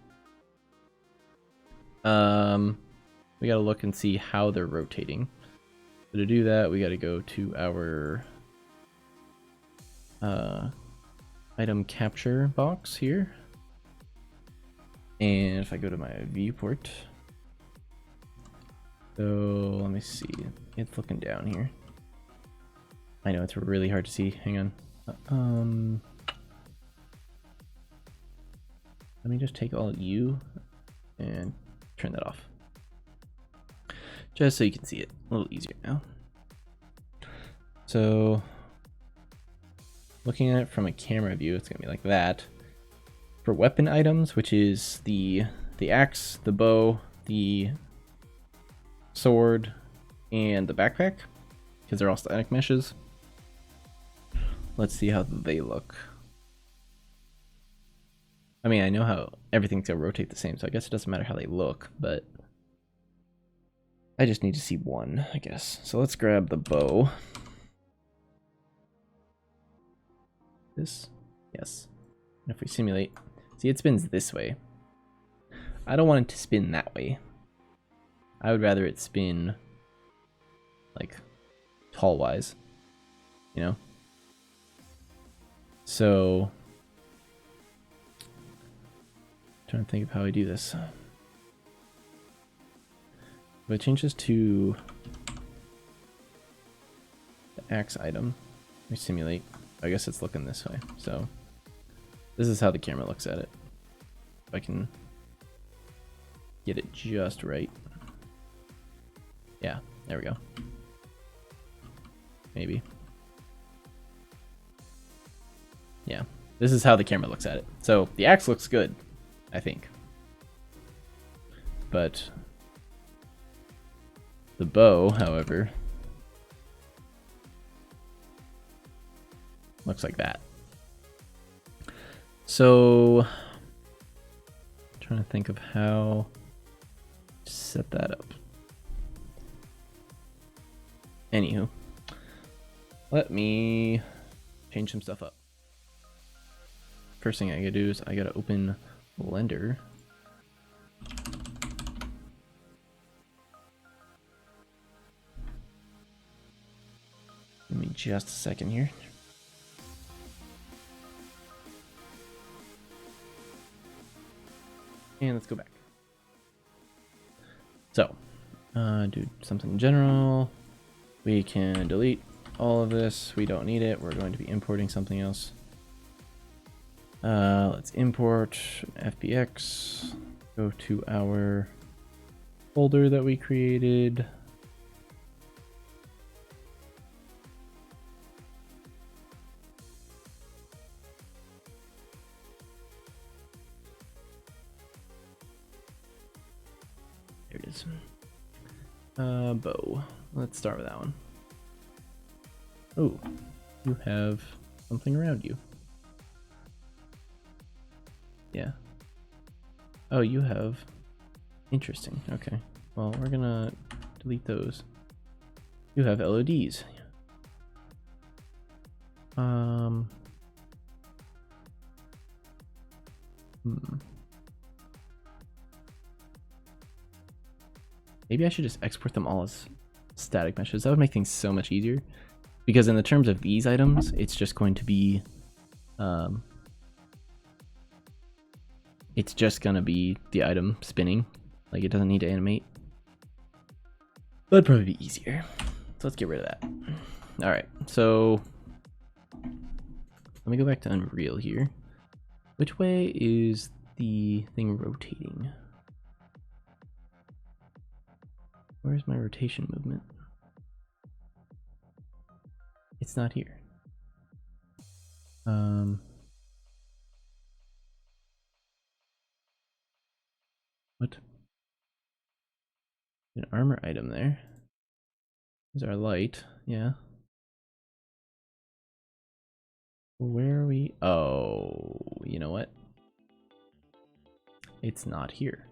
We gotta look and see how they're rotating. So to do that, we gotta go to our item capture box here. And if I go to my viewport, so let me see, it's looking down here. I know it's really hard to see, hang on. Let me just take all you and turn that off, just so you can see it a little easier now. So looking at it from a camera view, it's gonna be like that. For weapon items, which is the axe, the bow, the sword, and the backpack, because they're all static meshes. Let's see how they look. I mean, I know how everything's gonna rotate the same, so I guess it doesn't matter how they look, but I just need to see one, I guess. So let's grab the bow. This? Yes. And if we simulate, see, it spins this way. I don't want it to spin that way. I would rather it spin like tall wise, you know? So trying to think of how I do this. If I change this to the axe item, we simulate. I guess it's looking this way. So this is how the camera looks at it. If I can get it just right. Yeah, there we go. Maybe. Yeah, This is how the camera looks at it. So the axe looks good, I think. But the bow, however, looks like that. So, I'm trying to think of how to set that up. Anywho, let me change some stuff up. First thing I gotta do is I gotta open Blender. Give me just a second here. And let's go back. So, do something general. We can delete all of this. We don't need it. We're going to be importing something else. Let's import FBX. Go to our folder that we created. There it is. Bow. Let's start with that one. Oh, you have something around you. Yeah. Oh, you have. Interesting. Okay. Well, we're gonna delete those. You have LODs. Maybe I should just export them all as static meshes. That would make things so much easier. Because in the terms of these items, it's just going to be, it's just gonna be the item spinning. Like, it doesn't need to animate. That'd probably be easier. So let's get rid of that. All right, so let me go back to Unreal here. Which way is the thing rotating? Where's my rotation movement? It's not here. What? An armor item there. Is our light? Yeah. Where are we? Oh, you know what? It's not here.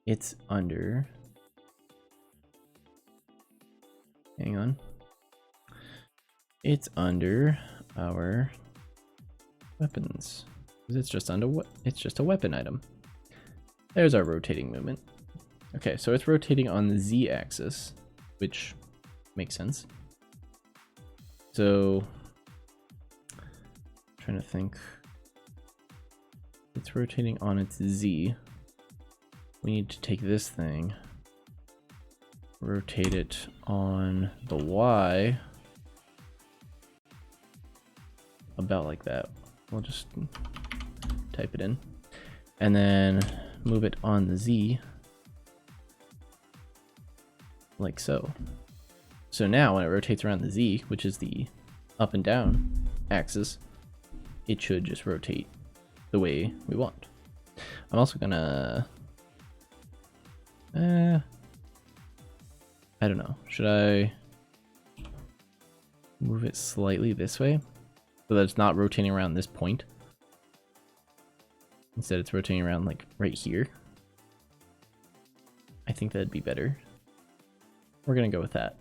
It's under. Hang on. It's under our weapons. It's just under what? It's just a weapon item. There's our rotating movement. Okay, so it's rotating on the Z-axis, which makes sense. So, I'm trying to think. It's rotating on its Z. We need to take this thing, rotate it on the Y, about like that. We'll just type it in, and then move it on the Z, like so. So now when it rotates around the Z, which is the up and down axis, it should just rotate the way we want. I'm also gonna, I don't know, should I move it slightly this way so that it's not rotating around this point? Instead it's rotating around like right here. I think that'd be better. We're gonna go with that.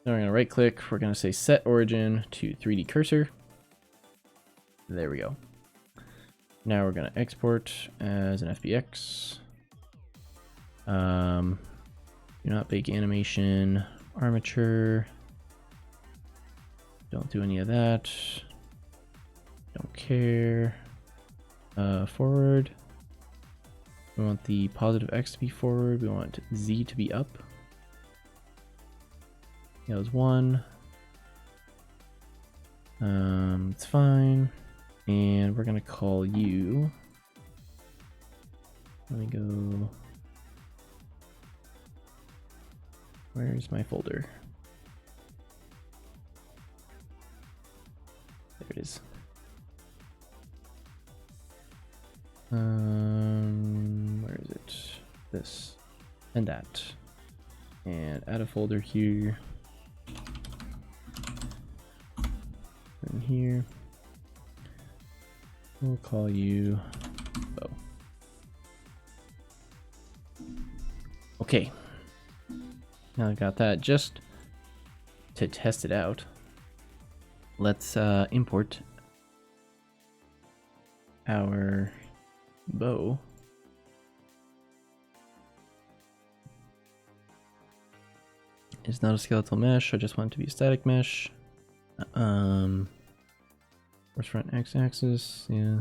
Then we're gonna right click, we're gonna say set origin to 3D cursor. There we go. Now we're gonna export as an FBX. Do not bake animation, armature. Don't do any of that. Don't care. Forward. We want the positive X to be forward. We want Z to be up. That was 1. It's fine. And we're gonna call you. Let me go. Where's my folder? There it is. Where is it? This and that. And add a folder here. And here. We'll call you Bo. Okay. Now I got that. Just to test it out, let's import our bow. It's not a skeletal mesh. I just want it to be a static mesh. Where's front x-axis? Yeah.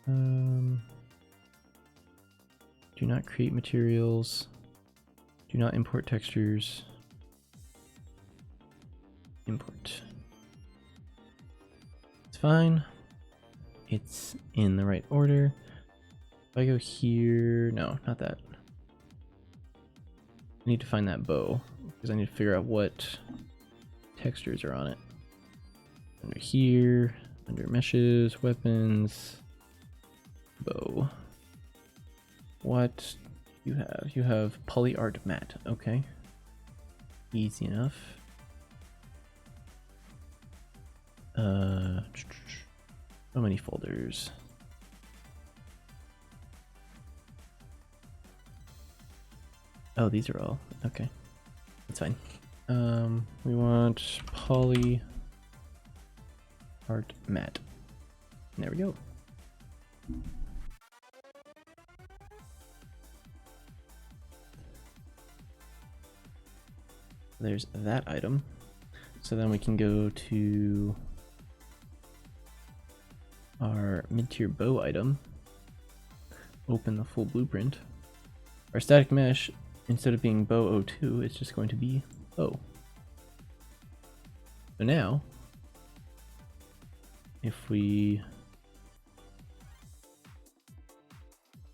Do not create materials. Do not import textures. Import. It's fine. It's in the right order. If I go here, no, not that. I need to find that bow because I need to figure out what textures are on it. Under here, under meshes, weapons, bow. What you have? You have polyart matte. Okay. Easy enough. So many folders. Oh, these are all okay. That's fine. We want poly art matte. There we go. There's that item. So then we can go to our mid-tier bow item, open the full blueprint. Our static mesh, instead of being bow 02, it's just going to be bow. So now, if we...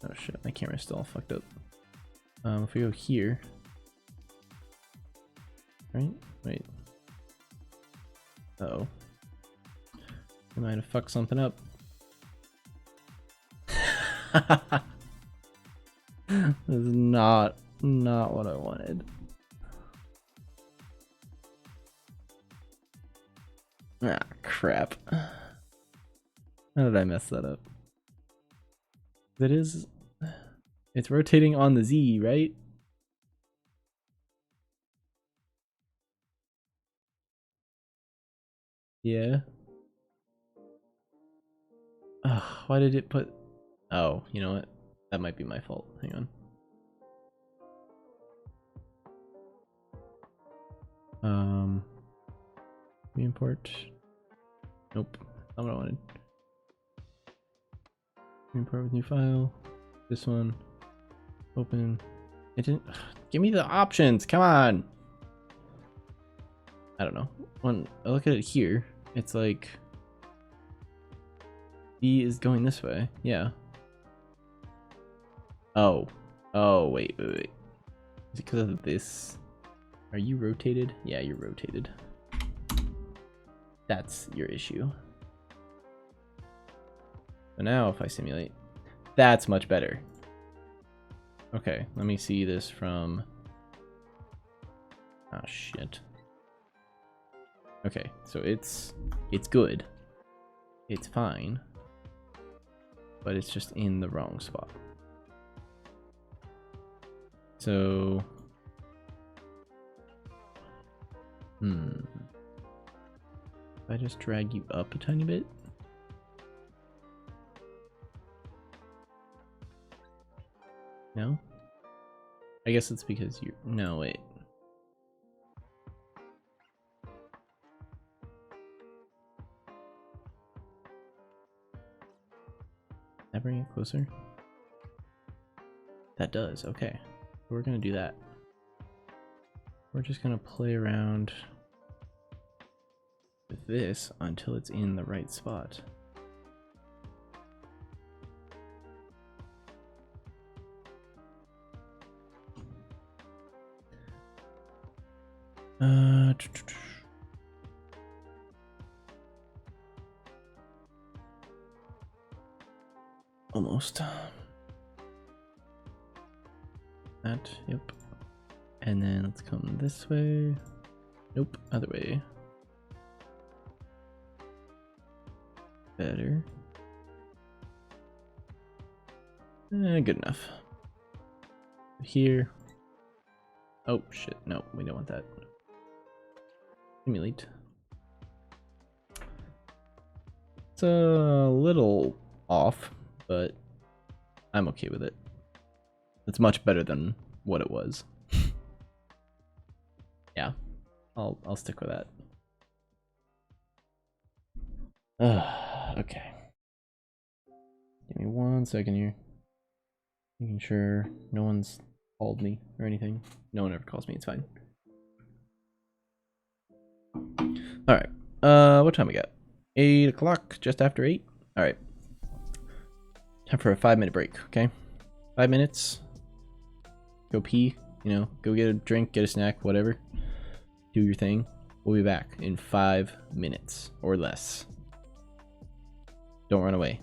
Oh shit, my camera's still all fucked up. If we go here, right? Wait. Uh-oh. I might have fucked something up. This is not what I wanted. Ah, crap. How did I mess that up? It's rotating on the Z, right? Yeah. Why did it put... Oh, you know what? That might be my fault. Hang on. Import. Nope. Not what I wanted. Import with new file. This one. Open. It didn't... Give me the options. Come on. I don't know. When I look at it here, it's like... B is going this way. Yeah. Oh. Oh, wait. Is it because of this? Are you rotated? Yeah, you're rotated. That's your issue. So now if I simulate, that's much better. Okay, let me see this from... Oh, shit. Okay, so it's good. It's fine. But it's just in the wrong spot. So... If I just drag you up a tiny bit. No? I guess it's because you're... No, wait. That bring it closer? That does, okay. We're gonna do that. We're just gonna play around with this until it's in the right spot. almost. That, yep. And then let's come this way. Nope, other way. Better. Good enough. Here. Oh shit, no, we don't want that. Simulate. It's a little off, but I'm okay with it. It's much better than what it was. Yeah, I'll stick with that. Okay. Give me 1 second here. Making sure no one's called me or anything. No one ever calls me, it's fine. Alright. What time we got? 8 o'clock, just after 8. Alright. Time for a 5-minute break, okay? 5 minutes. Go pee, you know, go get a drink, get a snack, whatever. Do your thing. We'll be back in 5 minutes or less. Don't run away.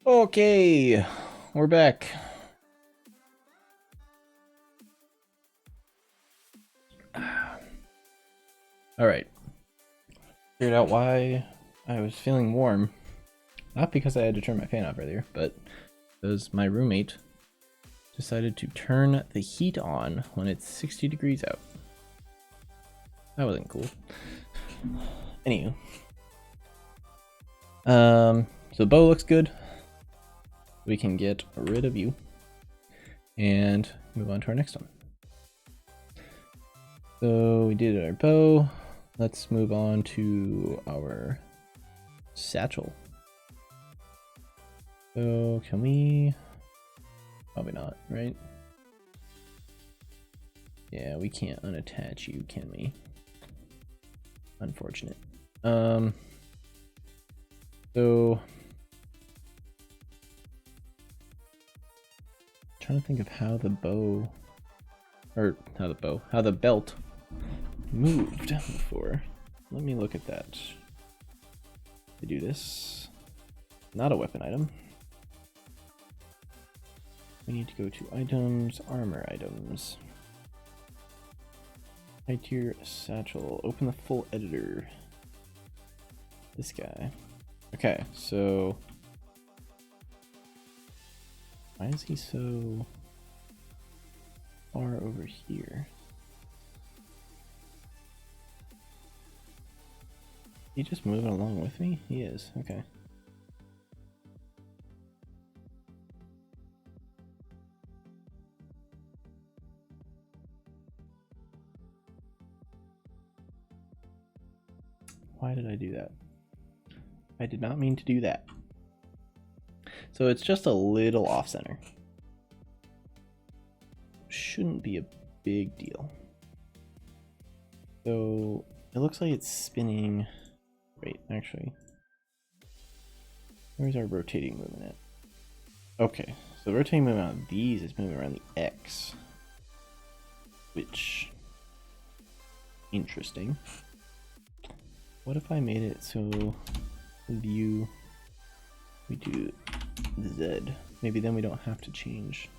Okay, we're back. Alright. Figured out why I was feeling warm. Not because I had to turn my fan off earlier, but because my roommate decided to turn the heat on when it's 60 degrees out. That wasn't cool. Anywho. So the bow looks good. We can get rid of you and move on to our next one. So we did our bow. Let's move on to our satchel. So can we? Probably not, right? Yeah, we can't unattach you, can we? Unfortunate. So trying to think of how the bow, or how the belt moved before. Let me look at that. To do this, not a weapon item. We need to go to items, armor items. High tier satchel, open the full editor. This guy. Okay, so why is he so far over here? He just moving along with me? He is, okay. Why did I do that? I did not mean to do that. So it's just a little off center. Shouldn't be a big deal. So it looks like it's spinning. Wait, actually. Where's our rotating movement at? Okay, so the rotating movement on these is moving around the X. Which, interesting. What if I made it so view, we do Z? Maybe then we don't have to change.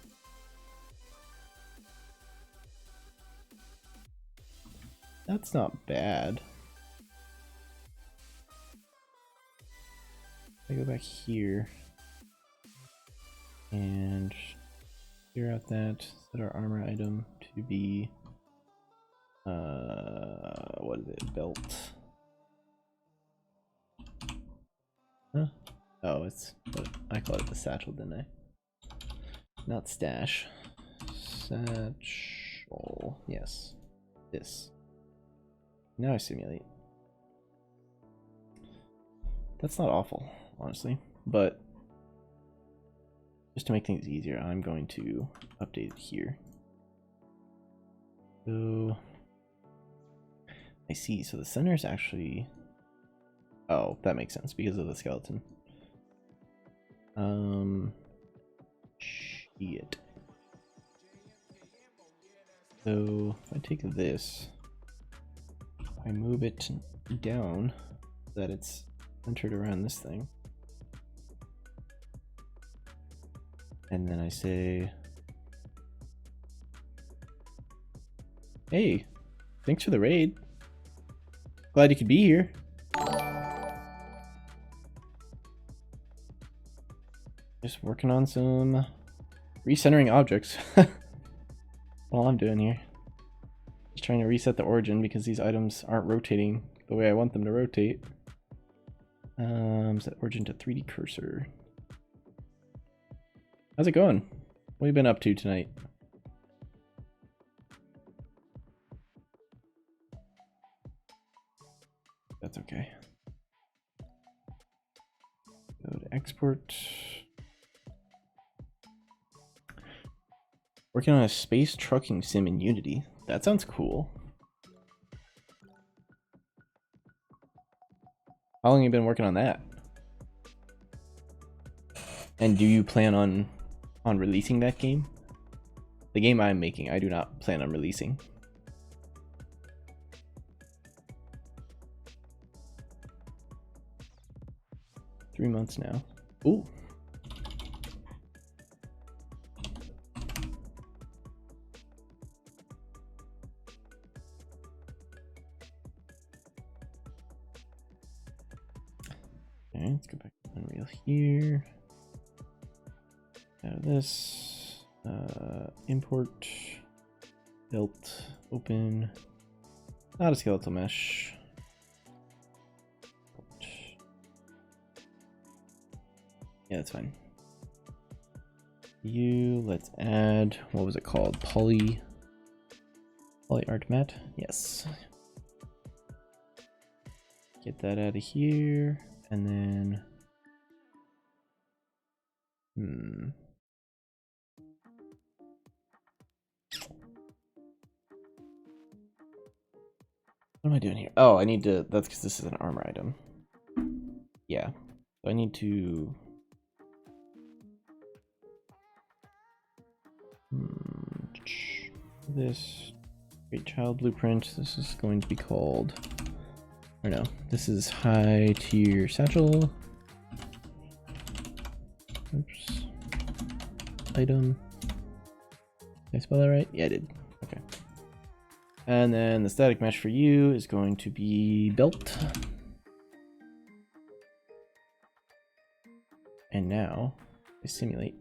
That's not bad. I go back here and clear out that, set our armor item to be, what is it, belt? Huh? Oh, it's, I called it the satchel, didn't I? Not stash. Satchel, yes. This. Now I simulate. That's not awful, honestly, but just to make things easier, I'm going to update it here. So I see, so the center is actually, oh, that makes sense because of the skeleton. Shit. So if I take this, I move it down so that it's centered around this thing. And then I say, hey, thanks for the raid. Glad you could be here. Just working on some recentering objects. All I'm doing here. Just trying to reset the origin because these items aren't rotating the way I want them to rotate. Set origin to 3D cursor. How's it going? What have you been up to tonight? That's okay. Go to export. Working on a space trucking sim in Unity. That sounds cool. How long have you been working on that? And do you plan on releasing that game? The game I'm making, I do not plan on releasing. Three months now. Ooh. Okay, let's go back to Unreal here. Out of this. Import belt open, not a skeletal mesh. Yeah, that's fine. Let's add, what was it called? Poly art mat? Yes. Get that out of here, and then what am I doing here? Oh, I need to, that's because this is an armor item. Yeah. So I need to this Great Child Blueprint. This is going to be called, or no, this is high tier satchel. Oops. Item. Did I spell that right? Yeah, I did. Okay. And then the static mesh for you is going to be belt. And now I simulate.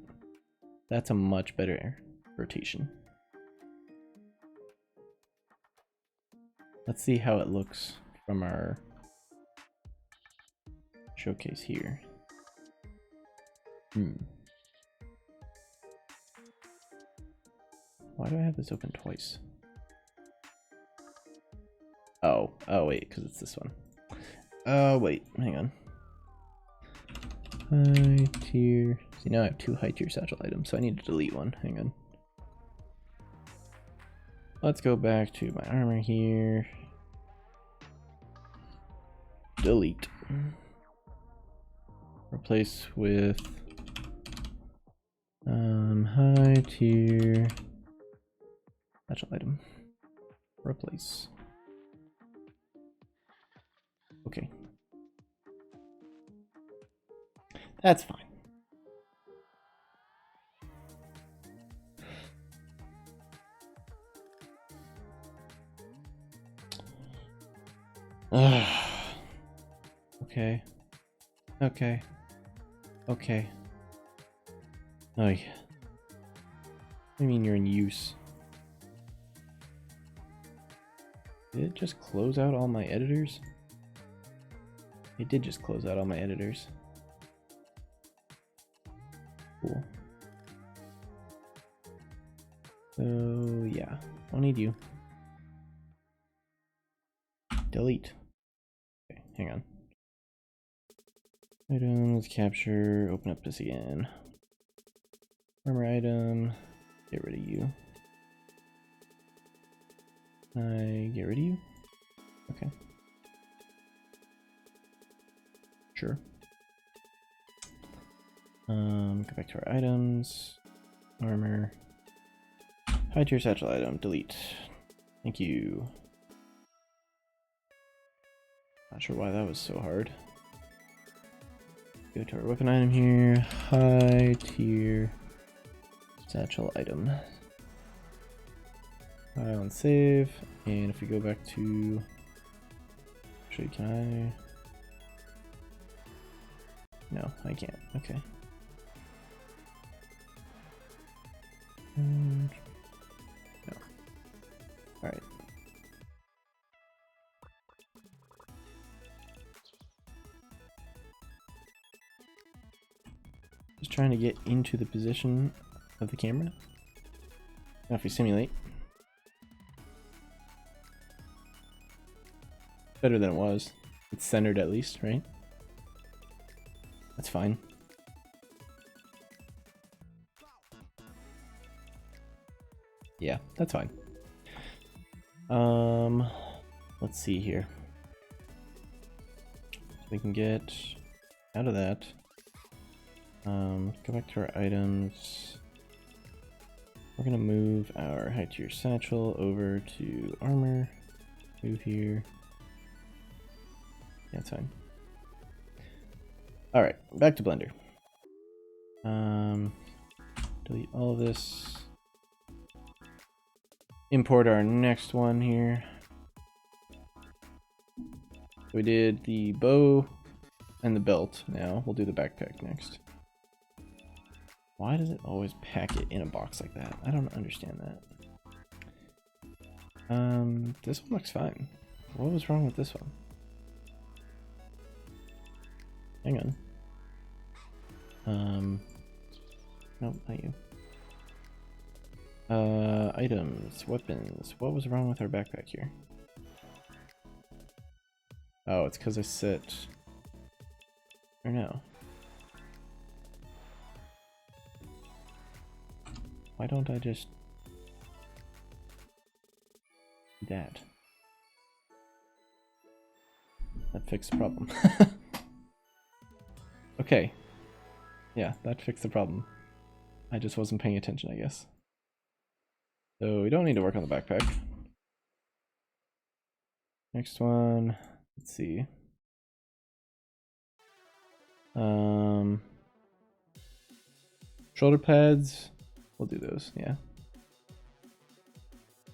That's a much better rotation. Let's see how it looks from our showcase here. Why do I have this open twice? Oh wait, because it's this one. Oh wait, hang on. High tier. See, now I have 2 high tier satchel items, so I need to delete one. Hang on. Let's go back to my armor here. Delete. Replace with high tier satchel item. Replace. Okay. That's fine. Okay. Okay. Okay. Oh yeah. I mean you're in use. Did it just close out all my editors? It did just close out all my editors. Cool. So yeah, don't need you. Delete. Okay, hang on. Items, capture, open up this again. Armor item, get rid of you. I get rid of you? Okay. Sure. Go back to our items. Armor. Hide your satchel item. Delete. Thank you. Not sure why that was so hard. Go to our weapon item here. High tier satchel item. File and save. And if we go back to, actually, can I? No, I can't. Okay. No. All right. Just trying to get into the position of the camera. Now if we simulate. Better than it was. It's centered at least, right? That's fine. Yeah, that's fine. Let's see here. So we can get out of that. Go back to our items. We're gonna move our high tier satchel over to armor. Move here. Yeah, it's fine. Alright, back to Blender. Delete all of this. Import our next one here. We did the bow and the belt. Now we'll do the backpack next. Why does it always pack it in a box like that? I don't understand that. This one looks fine. What was wrong with this one? Hang on. Nope, not you. Items, weapons. What was wrong with our backpack here? Oh, it's because I set... Or no. Why don't I just... do that? That fixed the problem. Okay. Yeah, that fixed the problem. I just wasn't paying attention, I guess. So we don't need to work on the backpack. Next one, let's see. Shoulder pads, we'll do those, yeah.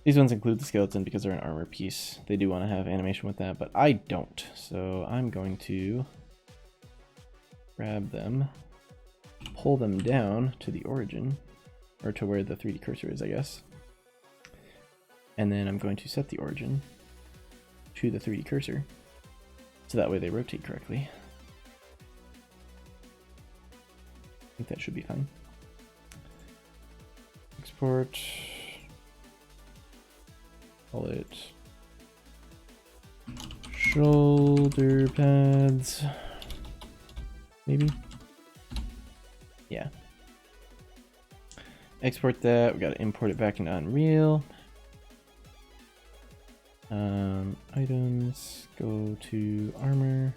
These ones include the skeleton because they're an armor piece. They do want to have animation with that, but I don't. So I'm going to grab them, pull them down to the origin, or to where the 3D cursor is, I guess. And then I'm going to set the origin to the 3D cursor, so that way they rotate correctly. I think that should be fine. Export. Call it shoulder pads. Maybe? Yeah. Export that. We gotta import it back into Unreal. Items, go to armor.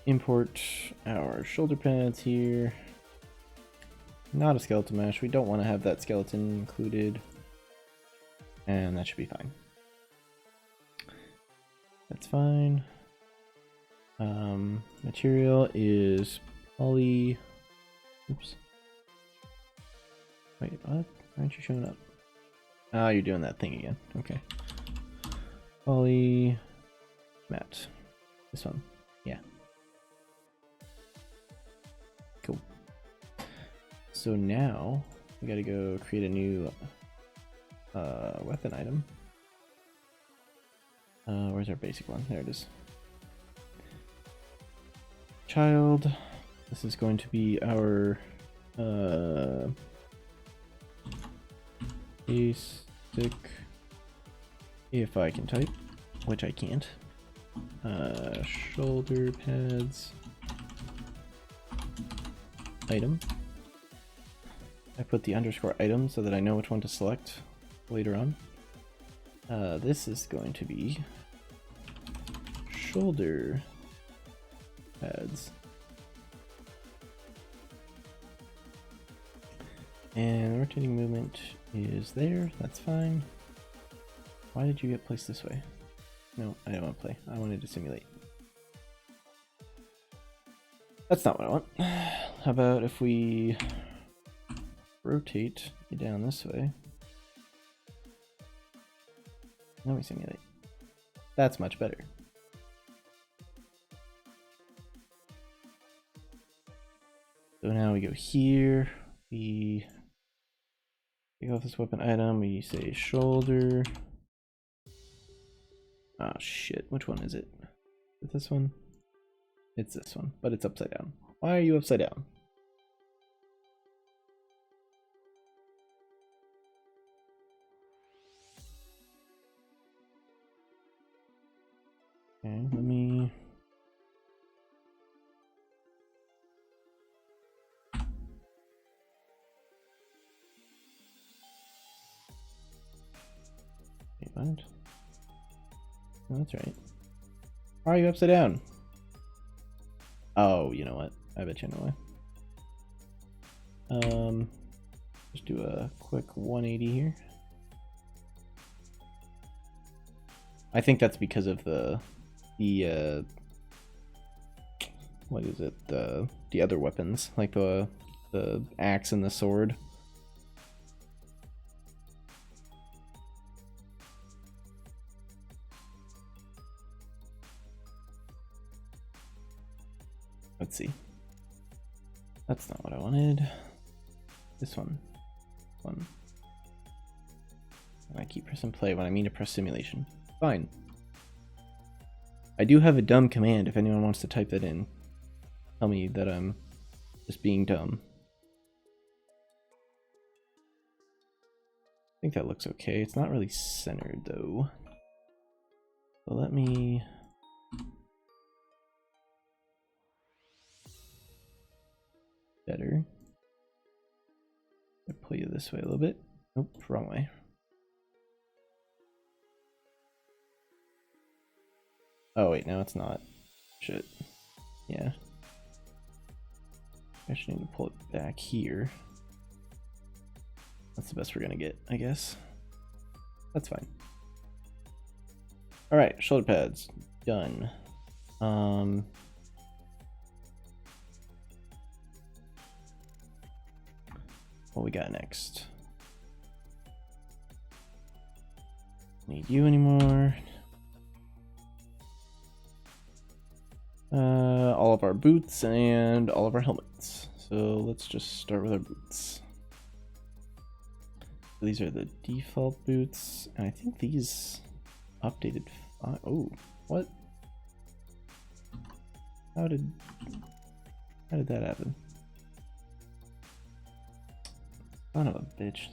Import our shoulder pads here. Not a skeleton mesh. We don't want to have that skeleton included. And that should be fine. That's fine. Material is poly. Oops. Wait, what? Why aren't you showing up? Ah, you're doing that thing again. Okay. Poly matte. This one. Yeah. Cool. So now we gotta go create a new weapon item. Where's our basic one? There it is. Child. This is going to be our basic, if I can type, which I can't. Shoulder pads item. I put the underscore item so that I know which one to select later on. This is going to be shoulder pads. And rotating movement is there, that's fine. Why did you get placed this way? No, I didn't want to play. I wanted to simulate. That's not what I want. How about if we rotate you down this way? Now we simulate. That's much better. So now we go here. We take off this weapon item. We say shoulder. Oh shit, which one is it? Is it this one? It's this one, but it's upside down. Why are you upside down? Okay, let me... Wait, what? Oh, that's right. Why are you upside down? Oh, you know what? I bet you know why. Just do a quick 180 here. I think that's because of the what is it? The other weapons, like the axe and the sword. Let's see. That's not what I wanted. This one. And I keep pressing play when I mean to press simulation. Fine. I do have a dumb command if anyone wants to type that in. Tell me that I'm just being dumb. I think that looks okay. It's not really centered though. So let me... Better. I'll pull you this way a little bit. Nope, wrong way. Oh wait, no it's not. Shit. Yeah. I actually need to pull it back here. That's the best we're gonna get, I guess. That's fine. Alright, shoulder pads. Done. What we got next? Need you anymore. All of our boots and all of our helmets. So let's just start with our boots. These are the default boots, and I think these updated. Oh, what? How did that happen? Son of a bitch!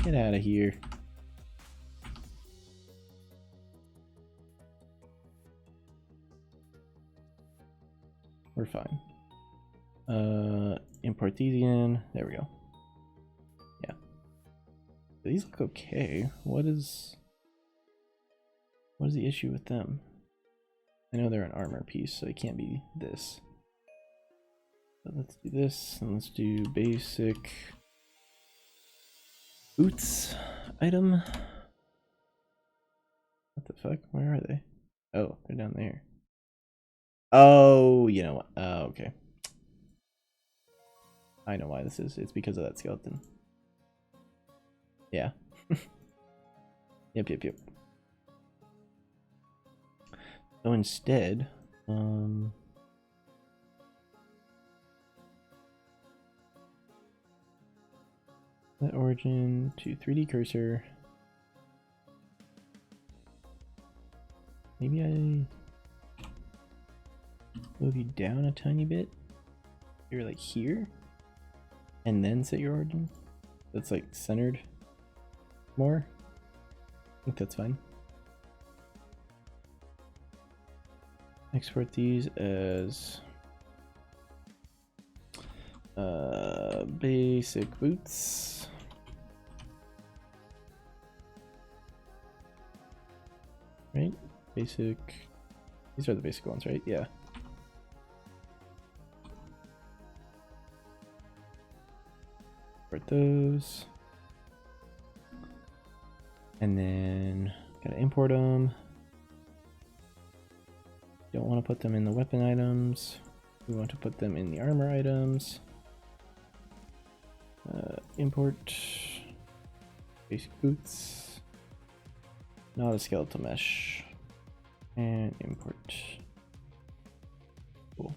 Get out of here! We're fine. Import these in. There we go. Yeah. These look okay. What is the issue with them? I know they're an armor piece, so it can't be this. But let's do this, and let's do basic boots item. What the fuck? Where are they? Oh, they're down there. Oh, you know what? Oh, okay. I know why this is. It's because of that skeleton. Yeah. Yep. So instead, let origin to 3D cursor. Maybe I move you down a tiny bit. You're like here, and then set your origin. That's like centered more. I think that's fine. Export these as basic boots. Right? Basic. These are the basic ones, right? Yeah. Export those. And then gotta import them. Don't want to put them in the weapon items. We want to put them in the armor items. Import basic boots. Not a skeletal mesh. And import. Cool.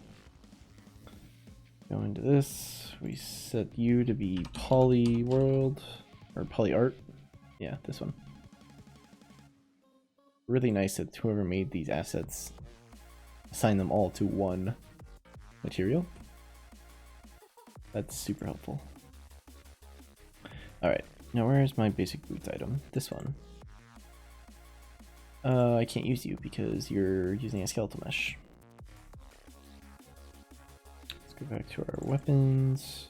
Go into this. We set you to be poly world or poly art. Yeah, this one. Really nice that whoever made these assets assign them all to one material. That's super helpful. Alright, now where is my basic boots item? This one. I can't use you because you're using a skeletal mesh. Let's go back to our weapons.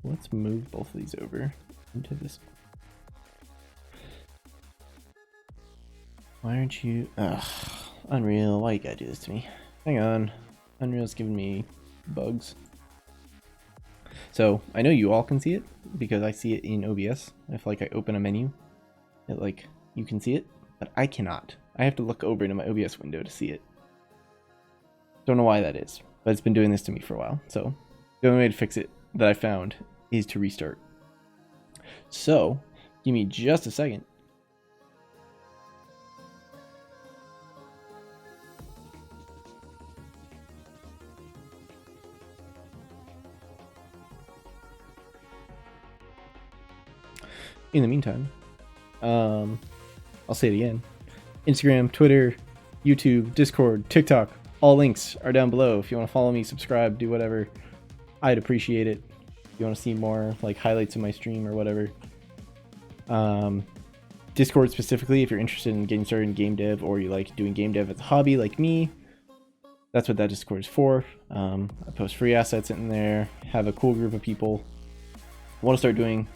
Let's move both of these over into this. Why aren't you? Ugh, Unreal, why you gotta do this to me? Hang on, Unreal's giving me bugs. So I know you all can see it because I see it in OBS. If like I open a menu, it like you can see it, but I cannot. I have to look over into my OBS window to see it. Don't know why that is, but it's been doing this to me for a while. So the only way to fix it that I found is to restart. So give me just a second. in the meantime, I'll say it again. Instagram, Twitter, YouTube, Discord, TikTok, all links are down below. If you want to follow me, subscribe, do whatever, I'd appreciate it. If you want to see more like highlights of my stream or whatever. Discord specifically, if you're interested in getting started in game dev or you like doing game dev as a hobby like me, that's what that Discord is for. I post free assets in there, have a cool group of people. I want to start doing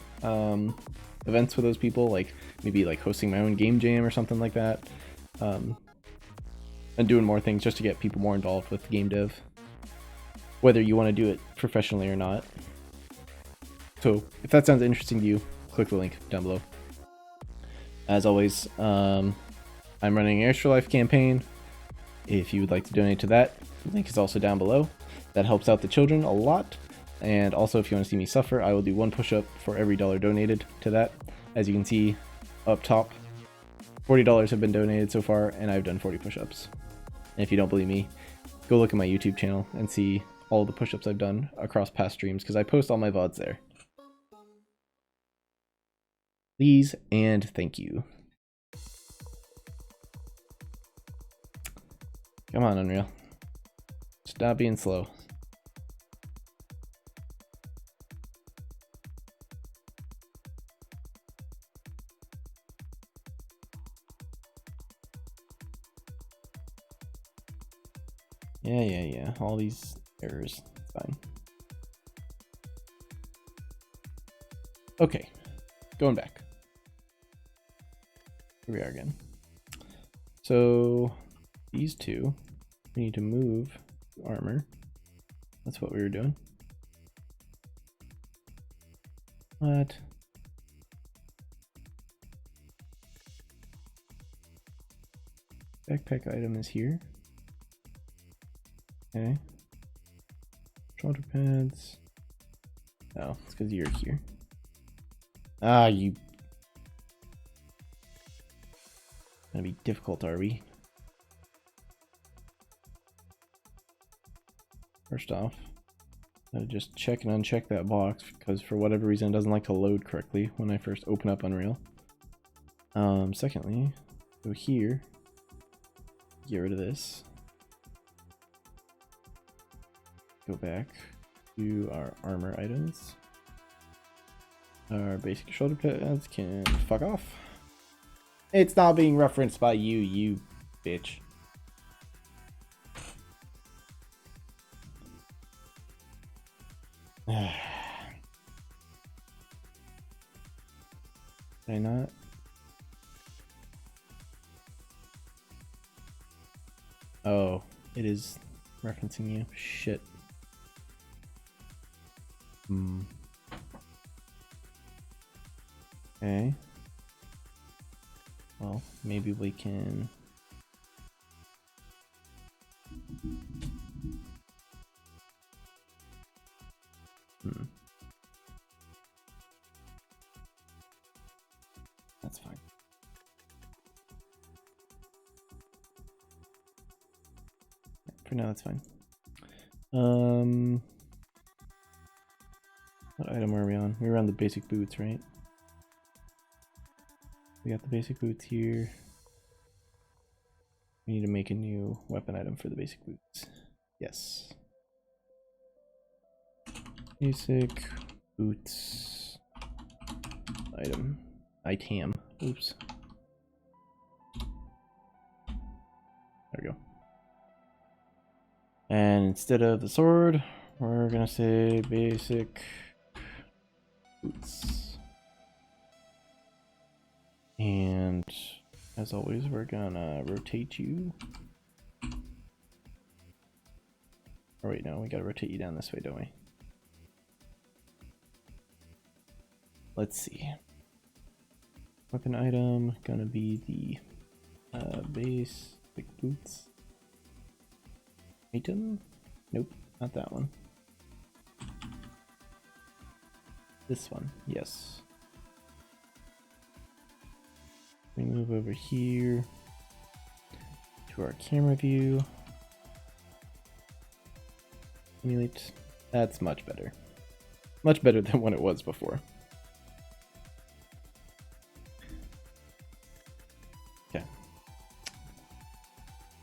events with those people, like maybe like hosting my own game jam or something like that, and doing more things just to get people more involved with game dev, whether you want to do it professionally or not. So if that sounds interesting to you, click the link down below. As always, I'm running an Extra Life campaign. If you would like to donate to that, the link is also down below. That helps out the children a lot. And also, if you want to see me suffer, I will do 1 push-up for every $1 donated to that. As you can see up top, $40 have been donated so far, and I've done 40 push-ups. And if you don't believe me, go look at my YouTube channel and see all the push-ups I've done across past streams, because I post all my VODs there. Please and thank you. Come on, Unreal. Stop being slow. Yeah. All these errors. It's fine. Okay. Going back. Here we are again. So these two, we need to move armor. That's what we were doing. What? Backpack item is here. Okay. Shoulder pads. Oh, it's because you're here. Ah, you. Gonna be difficult, are we? First off, I just check and uncheck that box because for whatever reason it doesn't like to load correctly when I first open up Unreal. Secondly, go here, get rid of this, go back to our armor items. Our basic shoulder pads can fuck off. It's not being referenced by you, you bitch. Did I not? Oh, it is referencing you. Shit. Okay. Well, maybe we can... That's fine. For now, that's fine. What item are we on? We were on the basic boots, right? We got the basic boots here. We need to make a new weapon item for the basic boots. Yes. Basic boots item. Oops. There we go. And instead of the sword, we're gonna say basic boots. And as always, we're gonna rotate you. Oh wait, no, we gotta rotate you down this way, don't we? Let's see. Weapon item gonna be the basic boots item. Nope, not that one. This one, yes. We move over here to our camera view. Simulate. That's much better. Much better than what it was before.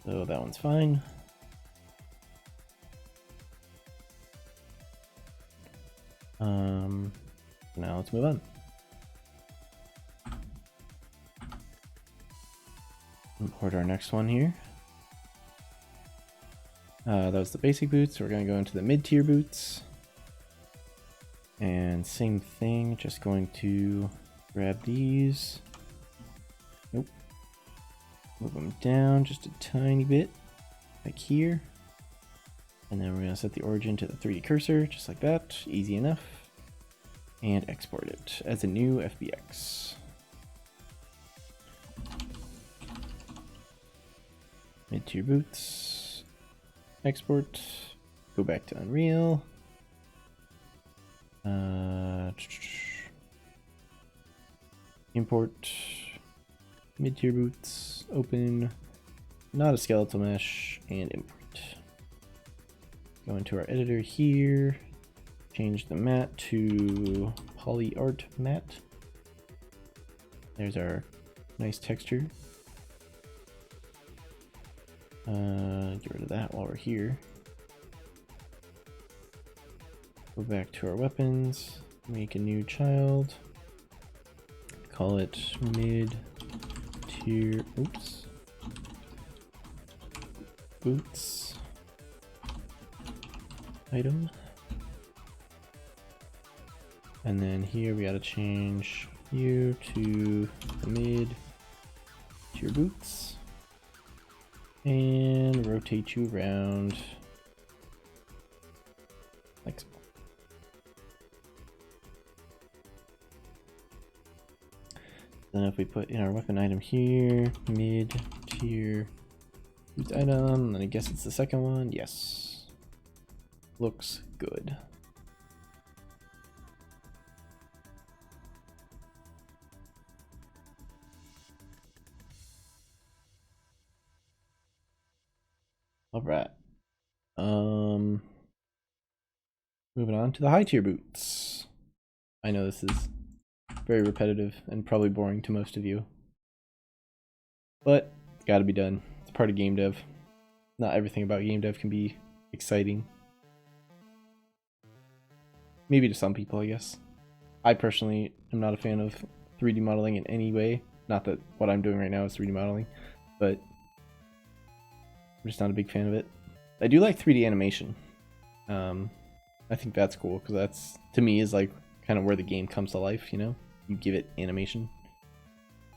So that one's fine. Now let's move on. Import our next one here. That was the basic boots. So we're going to go into the mid-tier boots. And same thing, just going to grab these. Nope. Move them down just a tiny bit, like here. And then we're going to set the origin to the 3D cursor, just like that. Easy enough. And export it as a new FBX. Mid-tier boots. Export. Go back to Unreal. Import. Mid-tier boots. Open. Not a skeletal mesh. And import. Go into our editor here. Change the matte to poly art matte. There's our nice texture. Get rid of that while we're here. Go back to our weapons. Make a new child. Call it mid-tier. Oops. Boots. Item. And then here we gotta change you to the mid-tier boots. And rotate you around like so. Then if we put in our weapon item here, mid-tier boots item, then I guess it's the second one. Yes. Looks good. All right. Moving on to the high tier boots. I know this is very repetitive and probably boring to most of you, but it's got to be done. It's part of game dev. Not everything about game dev can be exciting. Maybe to some people, I guess. I personally am not a fan of 3D modeling in any way. Not that what I'm doing right now is 3D modeling, but I'm just not a big fan of it. I do like 3D animation. I think that's cool because that's, to me, is like kind of where the game comes to life, you know? You give it animation.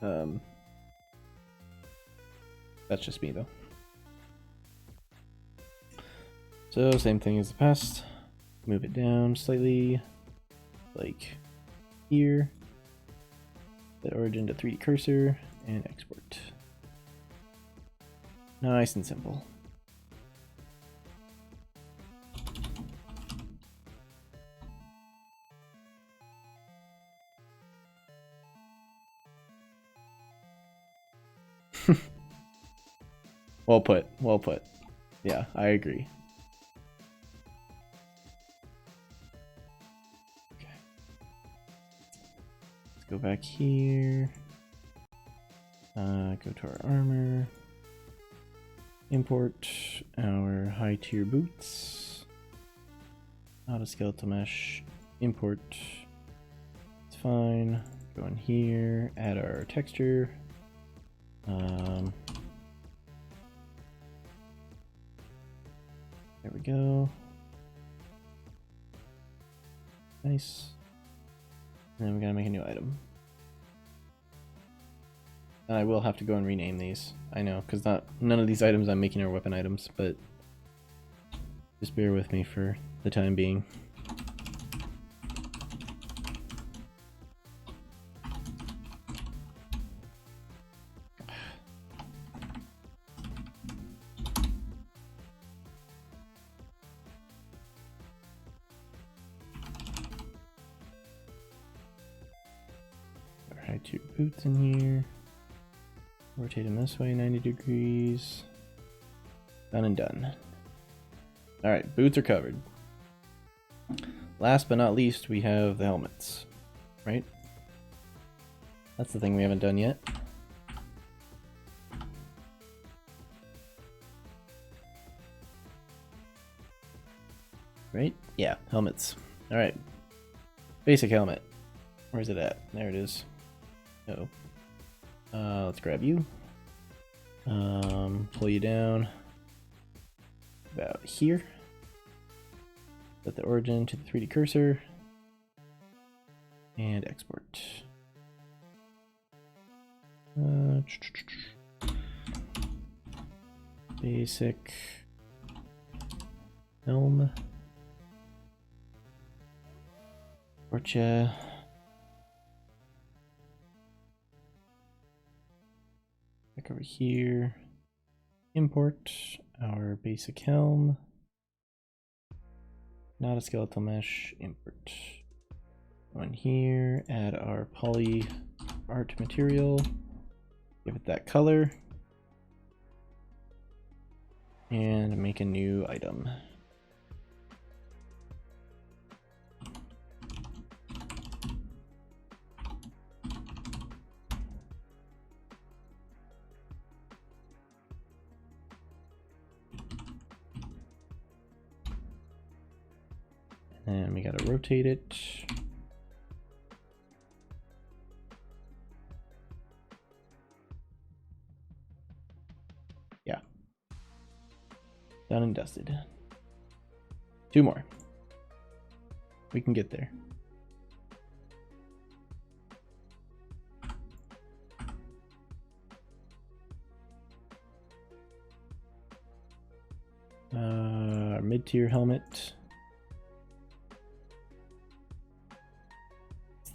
That's just me though. So same thing as the past. Move it down slightly, like here. Set origin to 3D cursor and export. Nice and simple. Well put, well put. Yeah, I agree. Okay. Let's go back here. Go to our armor. Import our high tier boots. Not a skeletal mesh. Import. It's fine. Go in here. Add our texture. There we go. Nice. And then we gotta make a new item. I will have to go and rename these. I know, because none of these items I'm making are weapon items, but just bear with me for the time being. Alright, 2 boots in here. Rotate them this way 90 degrees. Done and done. Alright, boots are covered. Last but not least, we have the helmets, right? That's the thing we haven't done yet. right? Yeah, helmets. All right. Basic helmet. Where's it at? There it is. Oh. Let's grab you. Pull you down about here. Set the origin to the 3D cursor. And export. Basic helm. Orcha. Back over here. Import our basic helm. Not a skeletal mesh. Import. One here. Add our poly art material. Give it that color. And make a new item. And we gotta rotate it. Yeah. Done and dusted. 2 more. We can get there. Mid-tier helmet.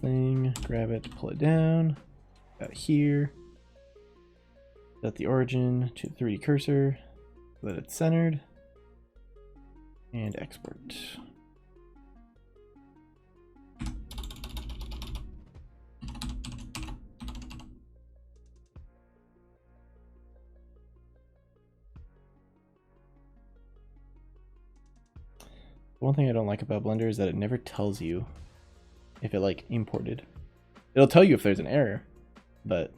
Thing, grab it, pull it down, about here. Set the origin to the 3D cursor, let it centered, and export. One thing I don't like about Blender is that it never tells you if it like imported. It'll tell you if there's an error, but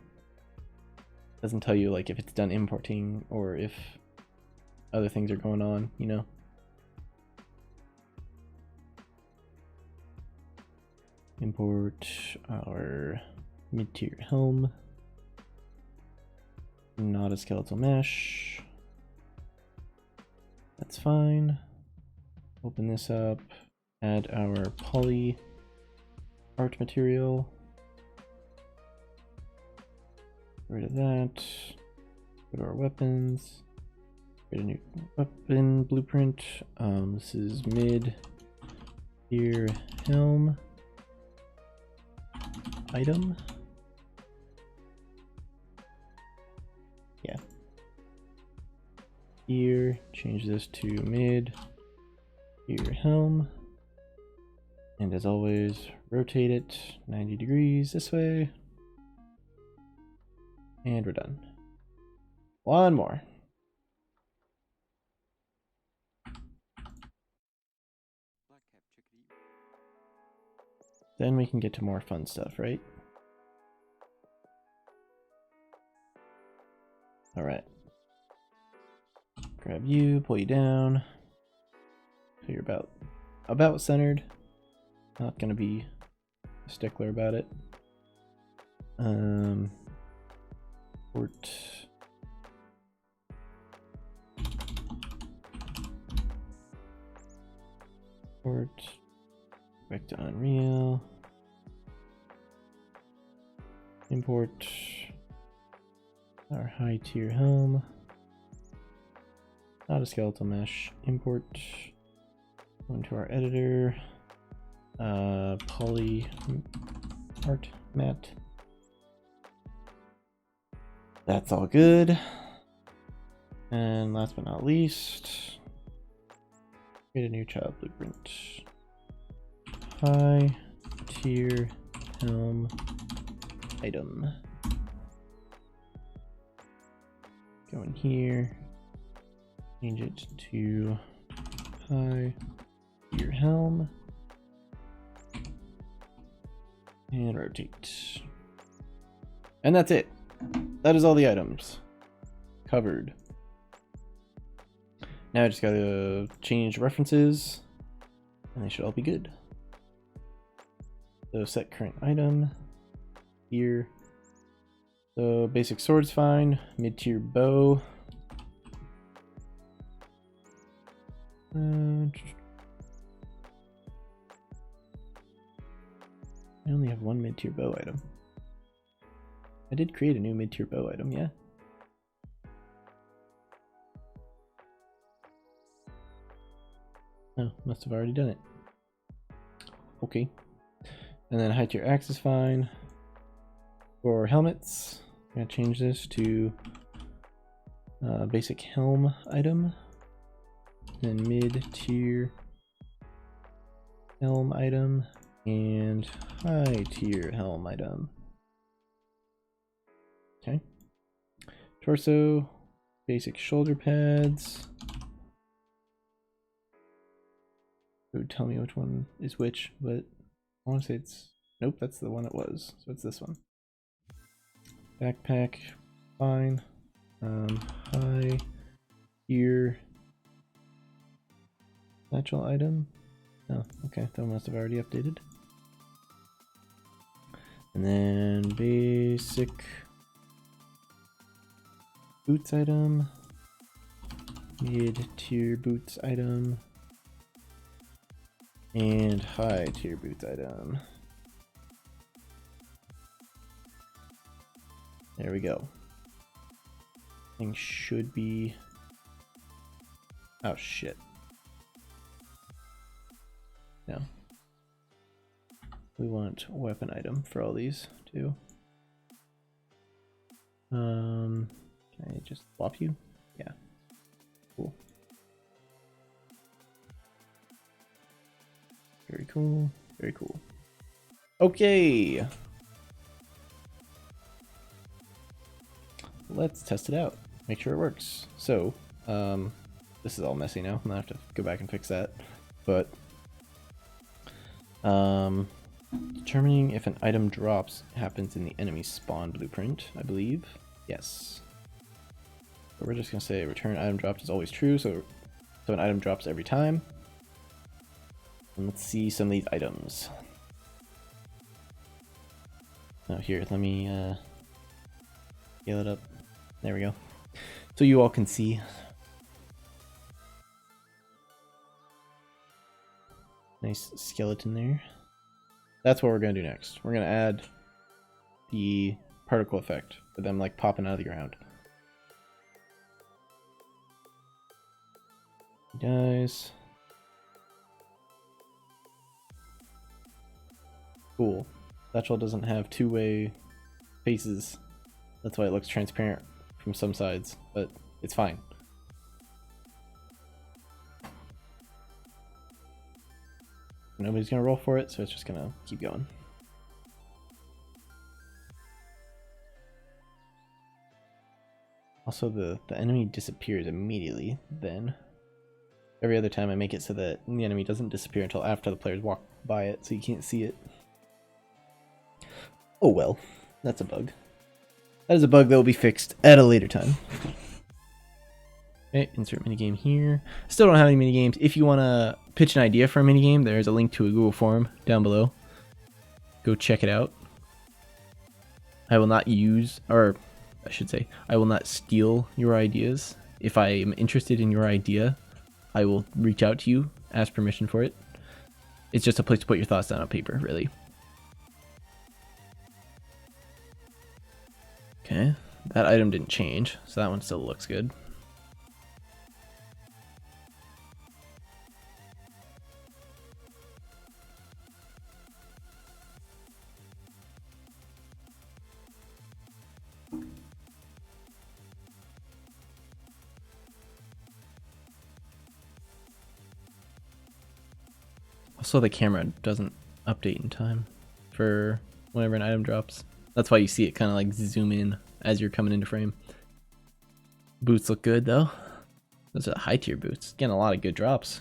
it doesn't tell you like if it's done importing or if other things are going on, you know? Import our mid-tier helm. Not a skeletal mesh. That's fine. Open this up. Add our poly art material. Get rid of that. Go to our weapons. Create a new weapon blueprint. This is mid-tier helm item. Yeah. Here, change this to mid-tier helm. And as always, rotate it 90 degrees this way. And we're done. One more. Then we can get to more fun stuff, right? Alright. Grab you, pull you down. So you're about centered. Not gonna be a stickler about it. Port. Back to Unreal. Import our high tier helm. Not a skeletal mesh. Import. Go into our editor. Poly art matte. That's all good. And last but not least, create a new child blueprint. High tier helm item. Go in here, change it to high tier helm, and rotate. And that's it. That is all the items covered. Now I just gotta change references and they should all be good. So set current item here. So basic sword's fine, mid-tier bow. I only have one mid-tier bow item. I did create a new mid-tier bow item, yeah. Oh, must have already done it. Okay. And then high tier axe is fine. For helmets, I'm gonna change this to basic helm item. Then mid-tier helm item and high tier helm item. Okay. Torso, basic shoulder pads. It would tell me which one is which, but I want to say it's, nope, that's the one it was. So it's this one. Backpack, fine. High tier satchel item. Oh, okay, that must have already updated. And then basic boots item, mid-tier boots item, and high tier boots item. There we go. Thing should be, oh shit. No. We want weapon item for all these too. Can I just swap you? Yeah. Cool. Very cool. Very cool. Okay. Let's test it out. Make sure it works. So, this is all messy now. I'm gonna have to go back and fix that. But determining if an item drops happens in the enemy spawn blueprint, I believe. Yes. So we're just gonna say return item dropped is always true, so an item drops every time. And let's see some of these items. Oh, here, let me scale it up. There we go. So you all can see. Nice skeleton there. That's what we're gonna do next. We're gonna add the particle effect for them like popping out of the ground. Guys. Cool. Satchel doesn't have two-way faces. That's why it looks transparent from some sides, but it's fine. Nobody's gonna roll for it, so it's just gonna keep going. Also, the enemy disappears immediately then. Every other time I make it so that the enemy doesn't disappear until after the players walk by it, so you can't see it. Oh well, that's a bug. That is a bug that will be fixed at a later time. Okay, insert minigame here. Still don't have any minigames. If you want to pitch an idea for a minigame, there's a link to a Google form down below. Go check it out. I will not use, or I should say, I will not steal your ideas. If I am interested in your idea, I will reach out to you, ask permission for it. It's just a place to put your thoughts down on paper, really. Okay, that item didn't change, so that one still looks good. Also, the camera doesn't update in time for whenever an item drops. That's why you see it kind of like zoom in as you're coming into frame. Boots look good though. Those are high tier boots. Getting a lot of good drops.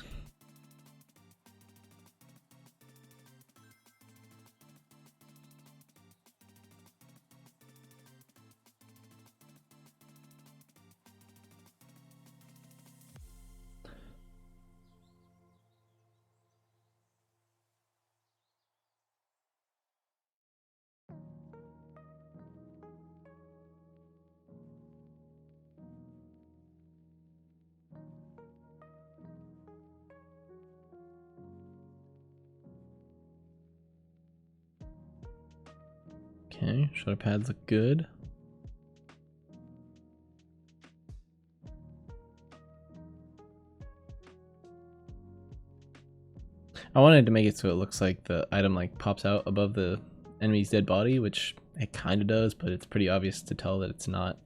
Okay, shoulder pads look good. I wanted to make it so it looks like the item like pops out above the enemy's dead body, which it kind of does, but it's pretty obvious to tell that it's not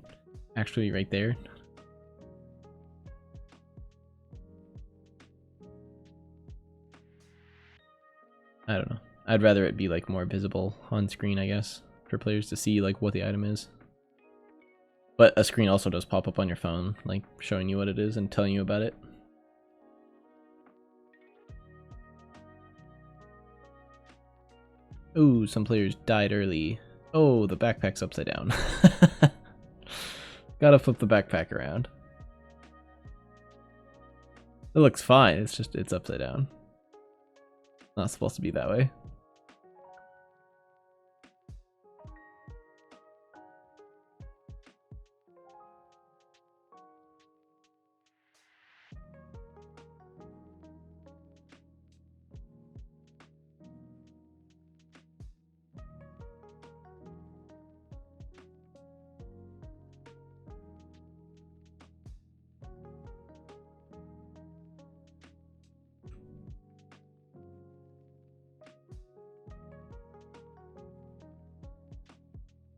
actually right there. I don't know. I'd rather it be like more visible on screen, I guess, for players to see like what the item is. But a screen also does pop up on your phone, like showing you what it is and telling you about it. Ooh, some players died early. Oh, the backpack's upside down. Gotta flip the backpack around. It looks fine, it's just, it's upside down. Not supposed to be that way.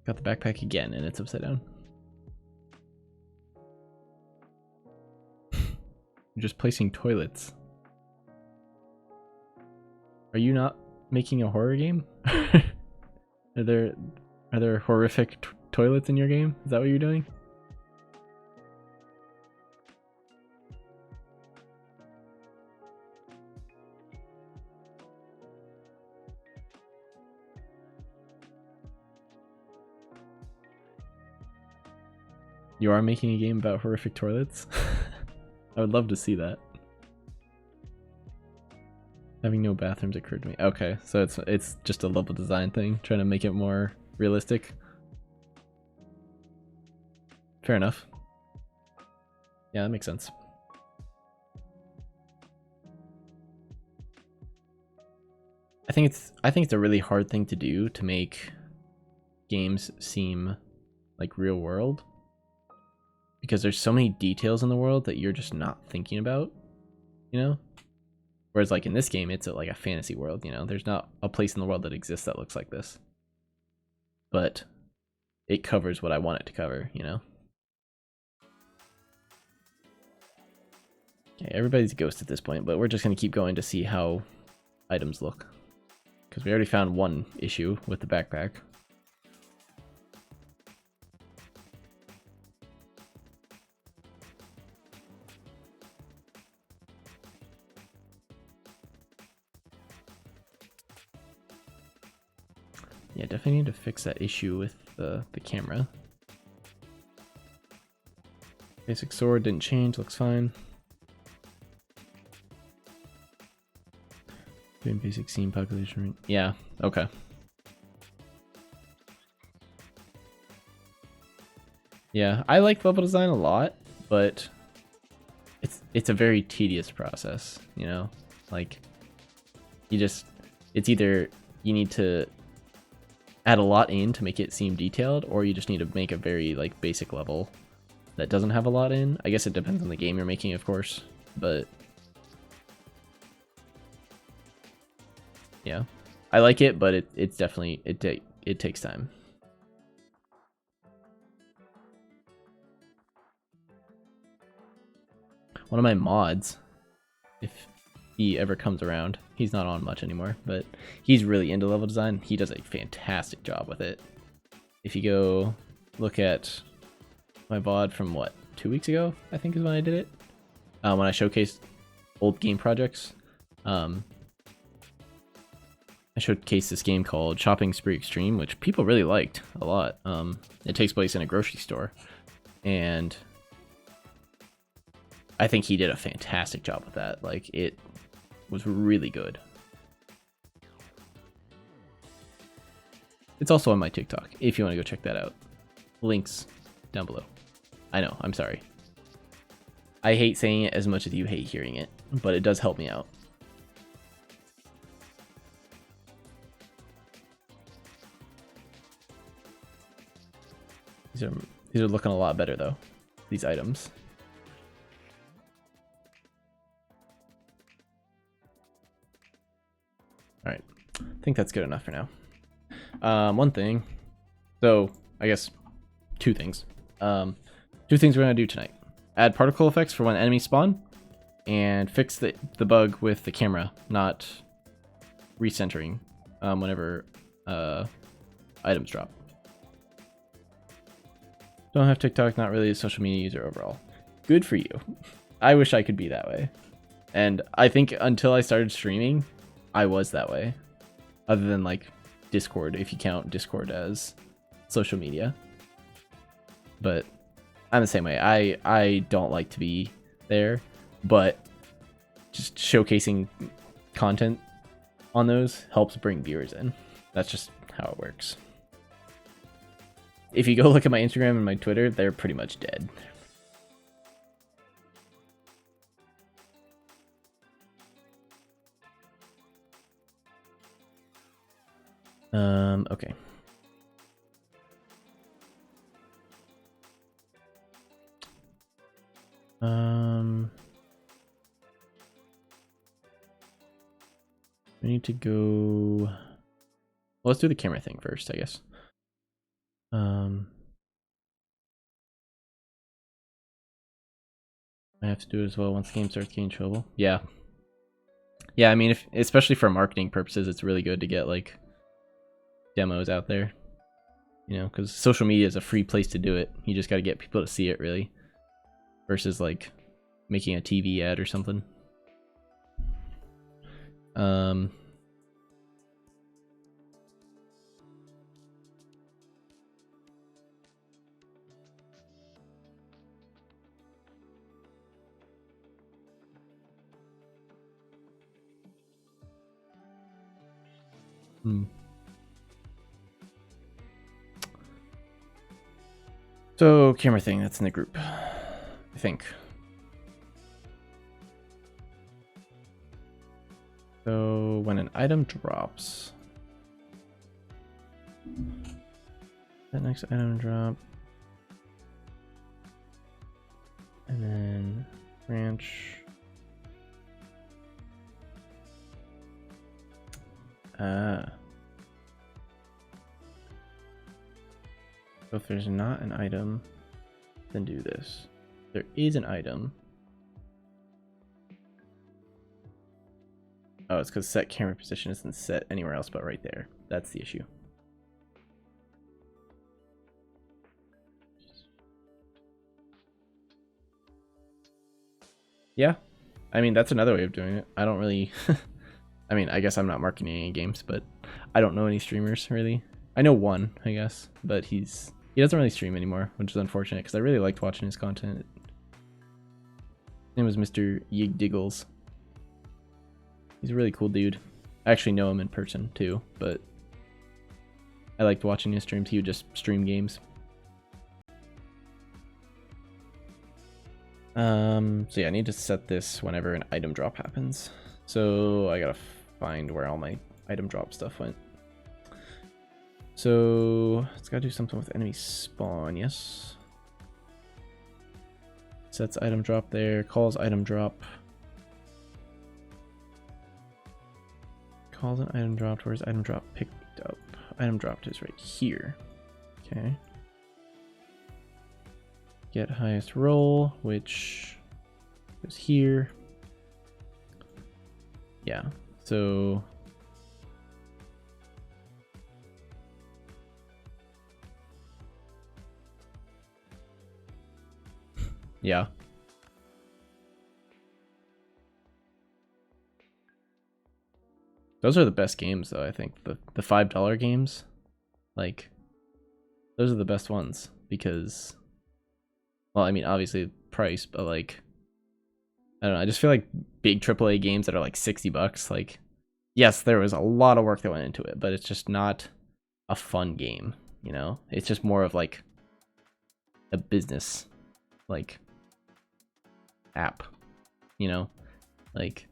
Got the backpack again and it's upside down. You're just placing toilets. Are you not making a horror game? Are there horrific toilets in your game? Is that what you're doing? You are making a game about horrific toilets? I would love to see that. Having no bathrooms occurred to me. Okay, so it's just a level design thing, trying to make it more realistic. Fair enough. Yeah, that makes sense. I think it's a really hard thing to do to make games seem like real world, because there's so many details in the world that you're just not thinking about, you know? Whereas like in this game, it's like a fantasy world, you know? There's not a place in the world that exists that looks like this. But it covers what I want it to cover, you know? Okay, everybody's a ghost at this point, but we're just going to keep going to see how items look. Because we already found one issue with the backpack. Yeah, definitely need to fix that issue with the camera. Basic sword didn't change, looks fine. Doing basic scene population rate. Yeah, okay. Yeah, I like level design a lot, but it's a very tedious process, you know? Like, it's either you need to add a lot in to make it seem detailed, or you just need to make a very like basic level that doesn't have a lot in. I guess it depends on the game you're making, of course, but yeah, I like it, but it's definitely it takes time. One of my mods, if he ever comes around, he's not on much anymore, but he's really into level design. He does a fantastic job with it. If you go look at my VOD from what, 2 weeks ago, I think is when I did it, when I showcased old game projects. I showcased this game called Shopping Spree Extreme, which people really liked a lot. It takes place in a grocery store, and I think he did a fantastic job with that. Like, it was really good. It's also on my TikTok, if you want to go check that out. Links down below. I know, I'm sorry. I hate saying it as much as you hate hearing it, but it does help me out. These are looking a lot better though. These items. All right, I think that's good enough for now. One thing. So I guess two things. Two things we're gonna do tonight: add particle effects for when enemies spawn, and fix the bug with the camera not recentering whenever items drop. Don't have TikTok, not really a social media user overall. Good for you. I wish I could be that way. And I think until I started streaming, I was that way. Other than like Discord, if you count Discord as social media. But I'm the same way. I don't like to be there, but just showcasing content on those helps bring viewers in. That's just how it works. If you go look at my Instagram and my Twitter, they're pretty much dead. Okay. We need to go. Well, let's do the camera thing first, I guess. I have to do it as well once the game starts getting trouble. Yeah. Yeah, I mean, especially for marketing purposes, it's really good to get like demos out there. You know, because social media is a free place to do it. You just got to get people to see it, really. Versus like making a TV ad or something. So, camera thing, that's in the group, I think. So, when an item drops, that next item drop, and then branch. So if there's not an item, then do this. There is an item. Oh, it's because set camera position isn't set anywhere else but right there. That's the issue. Yeah, I mean, that's another way of doing it. I don't really... I mean, I guess I'm not marketing any games, but I don't know any streamers, really. I know one, I guess, but he doesn't really stream anymore, which is unfortunate, because I really liked watching his content. His name was Mr. Yig Diggles. He's a really cool dude. I actually know him in person, too, but I liked watching his streams. He would just stream games. So yeah, I need to set this whenever an item drop happens. So I gotta find where all my item drop stuff went. So it's gotta do something with enemy spawn, yes. Sets item drop there, calls item drop. Calls an item dropped, where's item drop picked up? Item dropped is right here. Okay. Get highest roll, which is here. Yeah, so yeah. Those are the best games though, I think. The $5 games, like, those are the best ones because, well, I mean, obviously price, but like, I don't know, I just feel like big AAA games that are like $60, like, yes, there was a lot of work that went into it, but it's just not a fun game, you know? It's just more of like a business, like, app, you know? Like,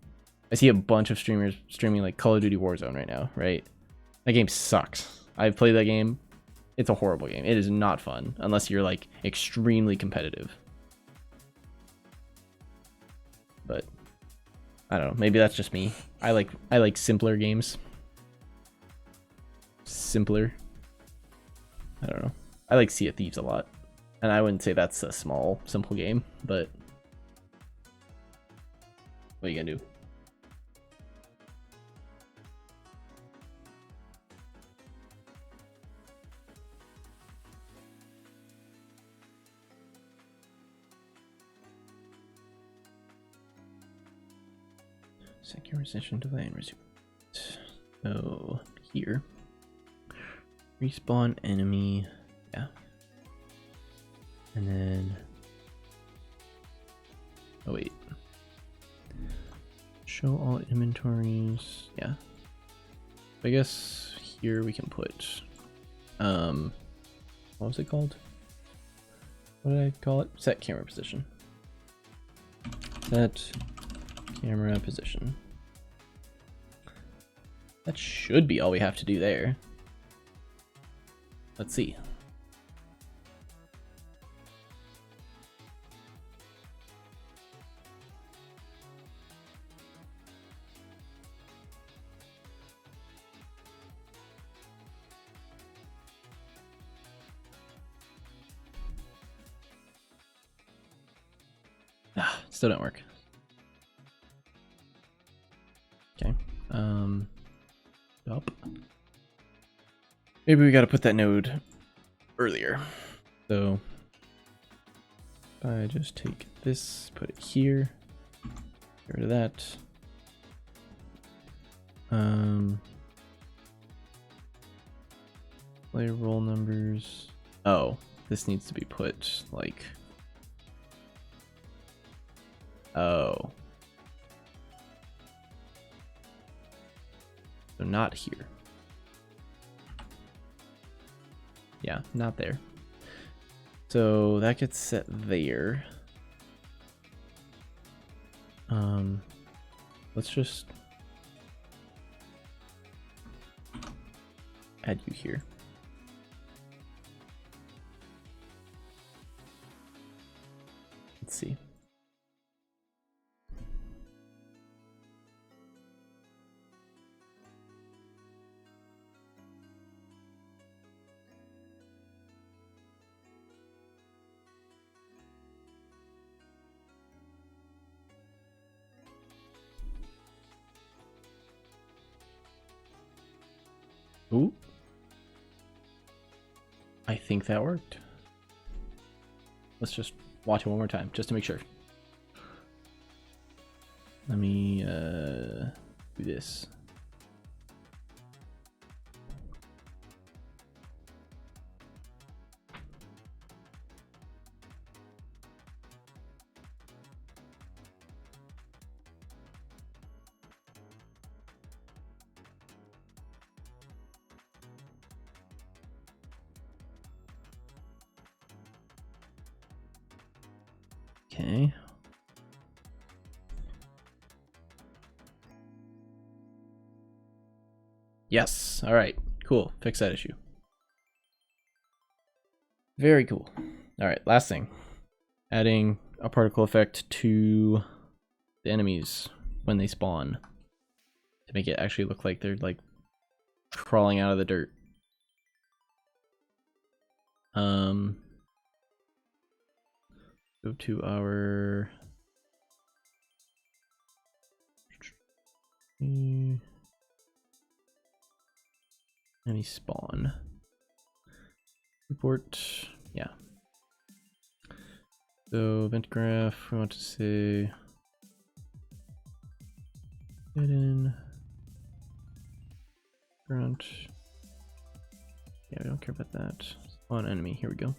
I see a bunch of streamers streaming like Call of Duty Warzone right now, right? That game sucks. I've played that game It's a horrible game. It is not fun unless you're like extremely competitive. But I don't know. Maybe that's just me. I like simpler games. Simpler. I don't know. I like Sea of Thieves a lot. And I wouldn't say that's a small, simple game, but what are you gonna do? Secure position delay and resume. So here. Respawn enemy. Yeah. And then oh wait. Show all inventories. Yeah. I guess here we can put what was it called? What did I call it? Set camera position. Set camera position. That should be all we have to do there. Let's see. Still don't work. Okay. Up. Maybe we got to put that node earlier. So if I just take this, put it here, get rid of that. Player roll numbers. Oh, this needs to be put like. Oh. So not here. Yeah, not there. So that gets set there. Let's just add you here. Let's see. Ooh. I think that worked. Let's just watch it one more time, just to make sure. Let me do this. Okay. Yes. All right. Cool. Fix that issue. Very cool. All right. Last thing. Adding a particle effect to the enemies when they spawn to make it actually look like they're like crawling out of the dirt. Go to our enemy spawn report. Yeah. So event graph, we want to say hidden grunt. Yeah, we don't care about that. Spawn enemy, here we go.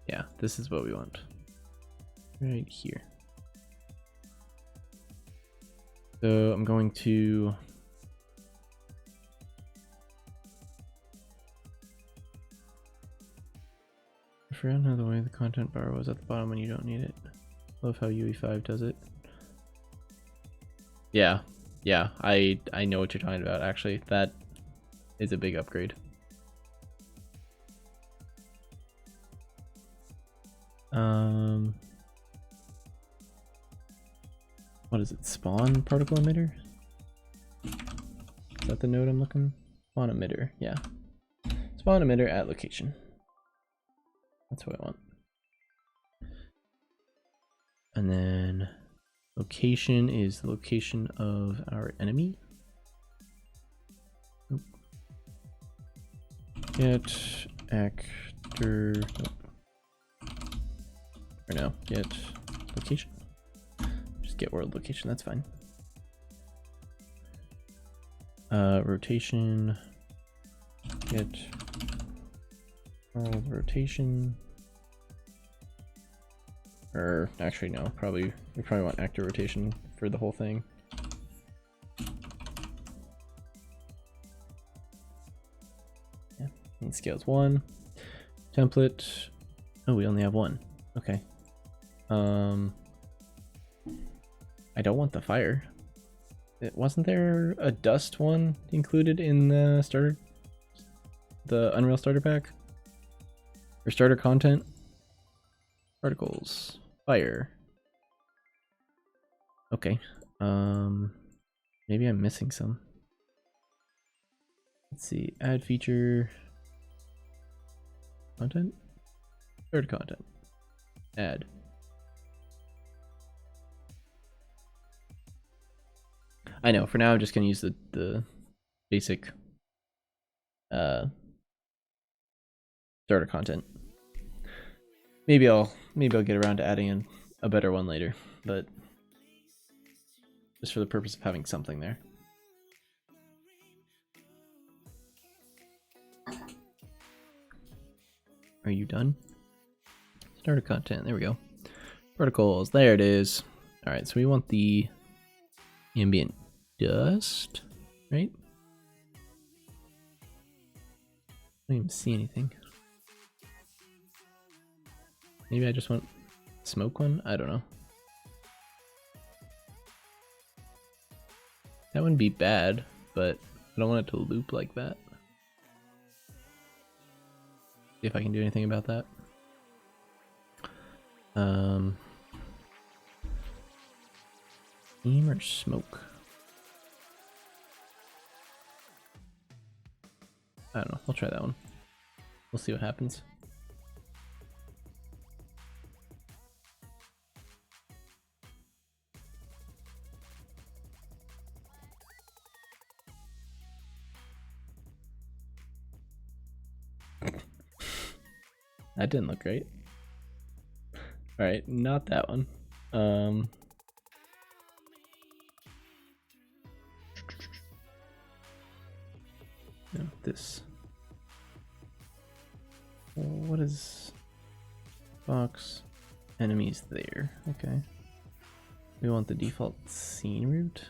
Yeah, this is what we want. Right here. So I'm going to I forgot how the way the content bar was at the bottom when you don't need it. Love how UE5 does it. Yeah, I know what you're talking about actually. That is a big upgrade. What is it? Spawn particle emitter? Is that the node I'm looking? Spawn emitter, yeah. Spawn emitter at location. That's what I want. And then location is the location of our enemy. Nope. Get actor. Nope. Or no, get location. Just get world location, that's fine. Rotation. Get world rotation. Or actually no, we probably want actor rotation for the whole thing. Yeah, and scales 1. Template. Oh, we only have 1. Okay. I don't want the fire. Wasn't there a dust one included in the starter, the Unreal starter pack? Or starter content? Particles. Fire. Okay. Maybe I'm missing some. Let's see. Add feature. Content? Third content. Add. I know, for now I'm just gonna use the basic starter content. Maybe I'll get around to adding in a better one later, but just for the purpose of having something there. Are you done? Starter content, there we go. Particles, there it is. All right, so we want the ambient dust, right? I don't even see anything. Maybe I just want smoke one? I don't know. That wouldn't be bad, but I don't want it to loop like that. See if I can do anything about that. Steam or smoke? I don't know. I'll try that one. We'll see what happens. That didn't look great. All right, not that one. No, this. What is box enemies there? Okay. We want the default scene route.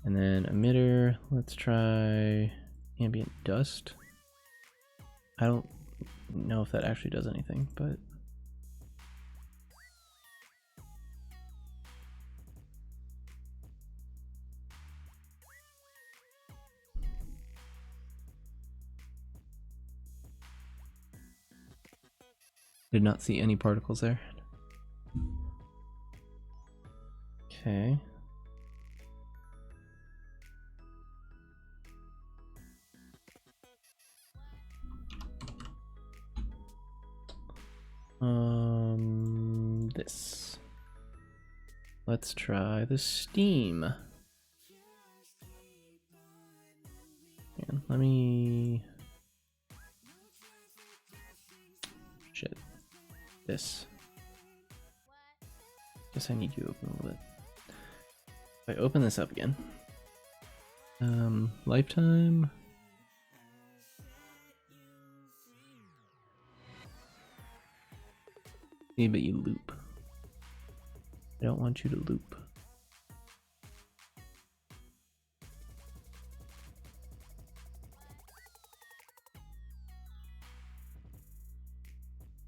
And then emitter, let's try ambient dust. I don't know if that actually does anything, but did not see any particles there. Okay. This. Let's try the steam. And let me. Shit. This. Guess I need you to open a little bit. If I open this up again. Lifetime. Yeah, but you loop. I don't want you to loop.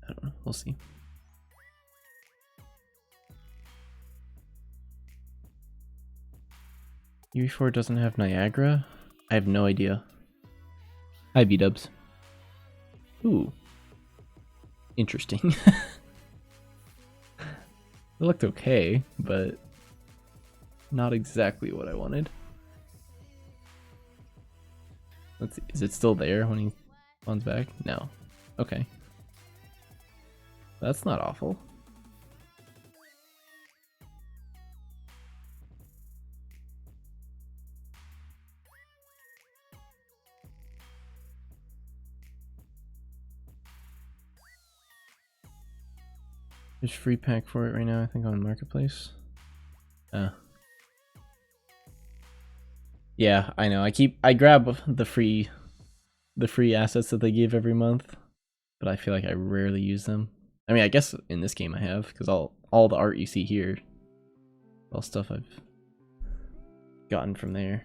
I don't know. We'll see. UE4 doesn't have Niagara? I have no idea. Hi, B-dubs. Ooh. Interesting. It looked okay, but not exactly what I wanted. Let's see. Is it still there when he spawns back? No. Okay. That's not awful. There's free pack for it right now, I think, on Marketplace. Yeah, I know. I grab the free assets that they give every month, but I feel like I rarely use them. I mean, I guess in this game I have, because all the art you see here, all stuff I've gotten from there.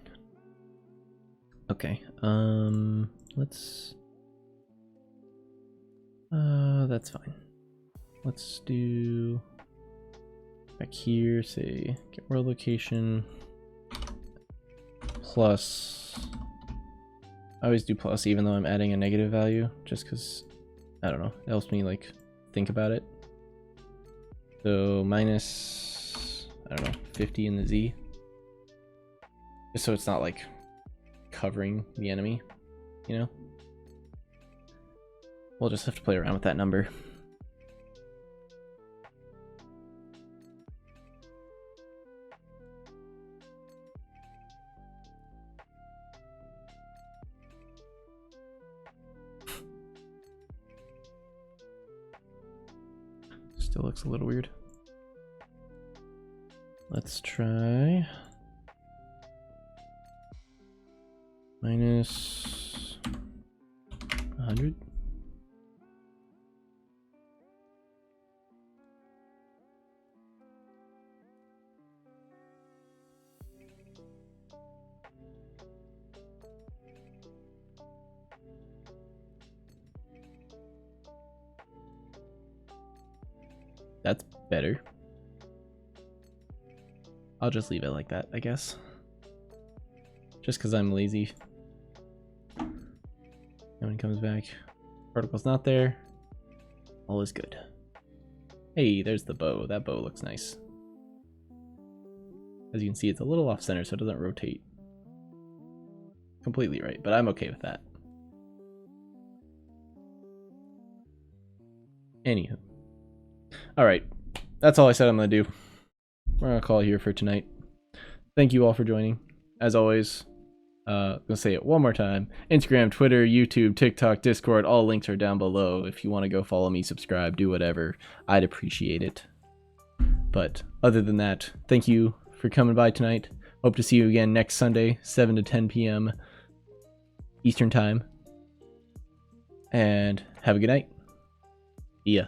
Okay, let's that's fine. Let's do back here, say get world location plus. I always do plus even though I'm adding a negative value, just because I don't know, it helps me like think about it. So minus, I don't know, 50 in the Z, just so it's not like covering the enemy, you know. We'll just have to play around with that number. Still looks a little weird. Let's try minus 100. That's better. I'll just leave it like that, I guess. Just because I'm lazy. And when he comes back, particle's not there. All is good. Hey, there's the bow. That bow looks nice. As you can see, it's a little off center, so it doesn't rotate completely right, but I'm okay with that. Anywho. Alright, that's all I said I'm going to do. We're going to call it here for tonight. Thank you all for joining. As always, I'm going to say it one more time. Instagram, Twitter, YouTube, TikTok, Discord, all links are down below. If you want to go follow me, subscribe, do whatever, I'd appreciate it. But other than that, thank you for coming by tonight. Hope to see you again next Sunday, 7 to 10 p.m. Eastern Time. And have a good night. See ya.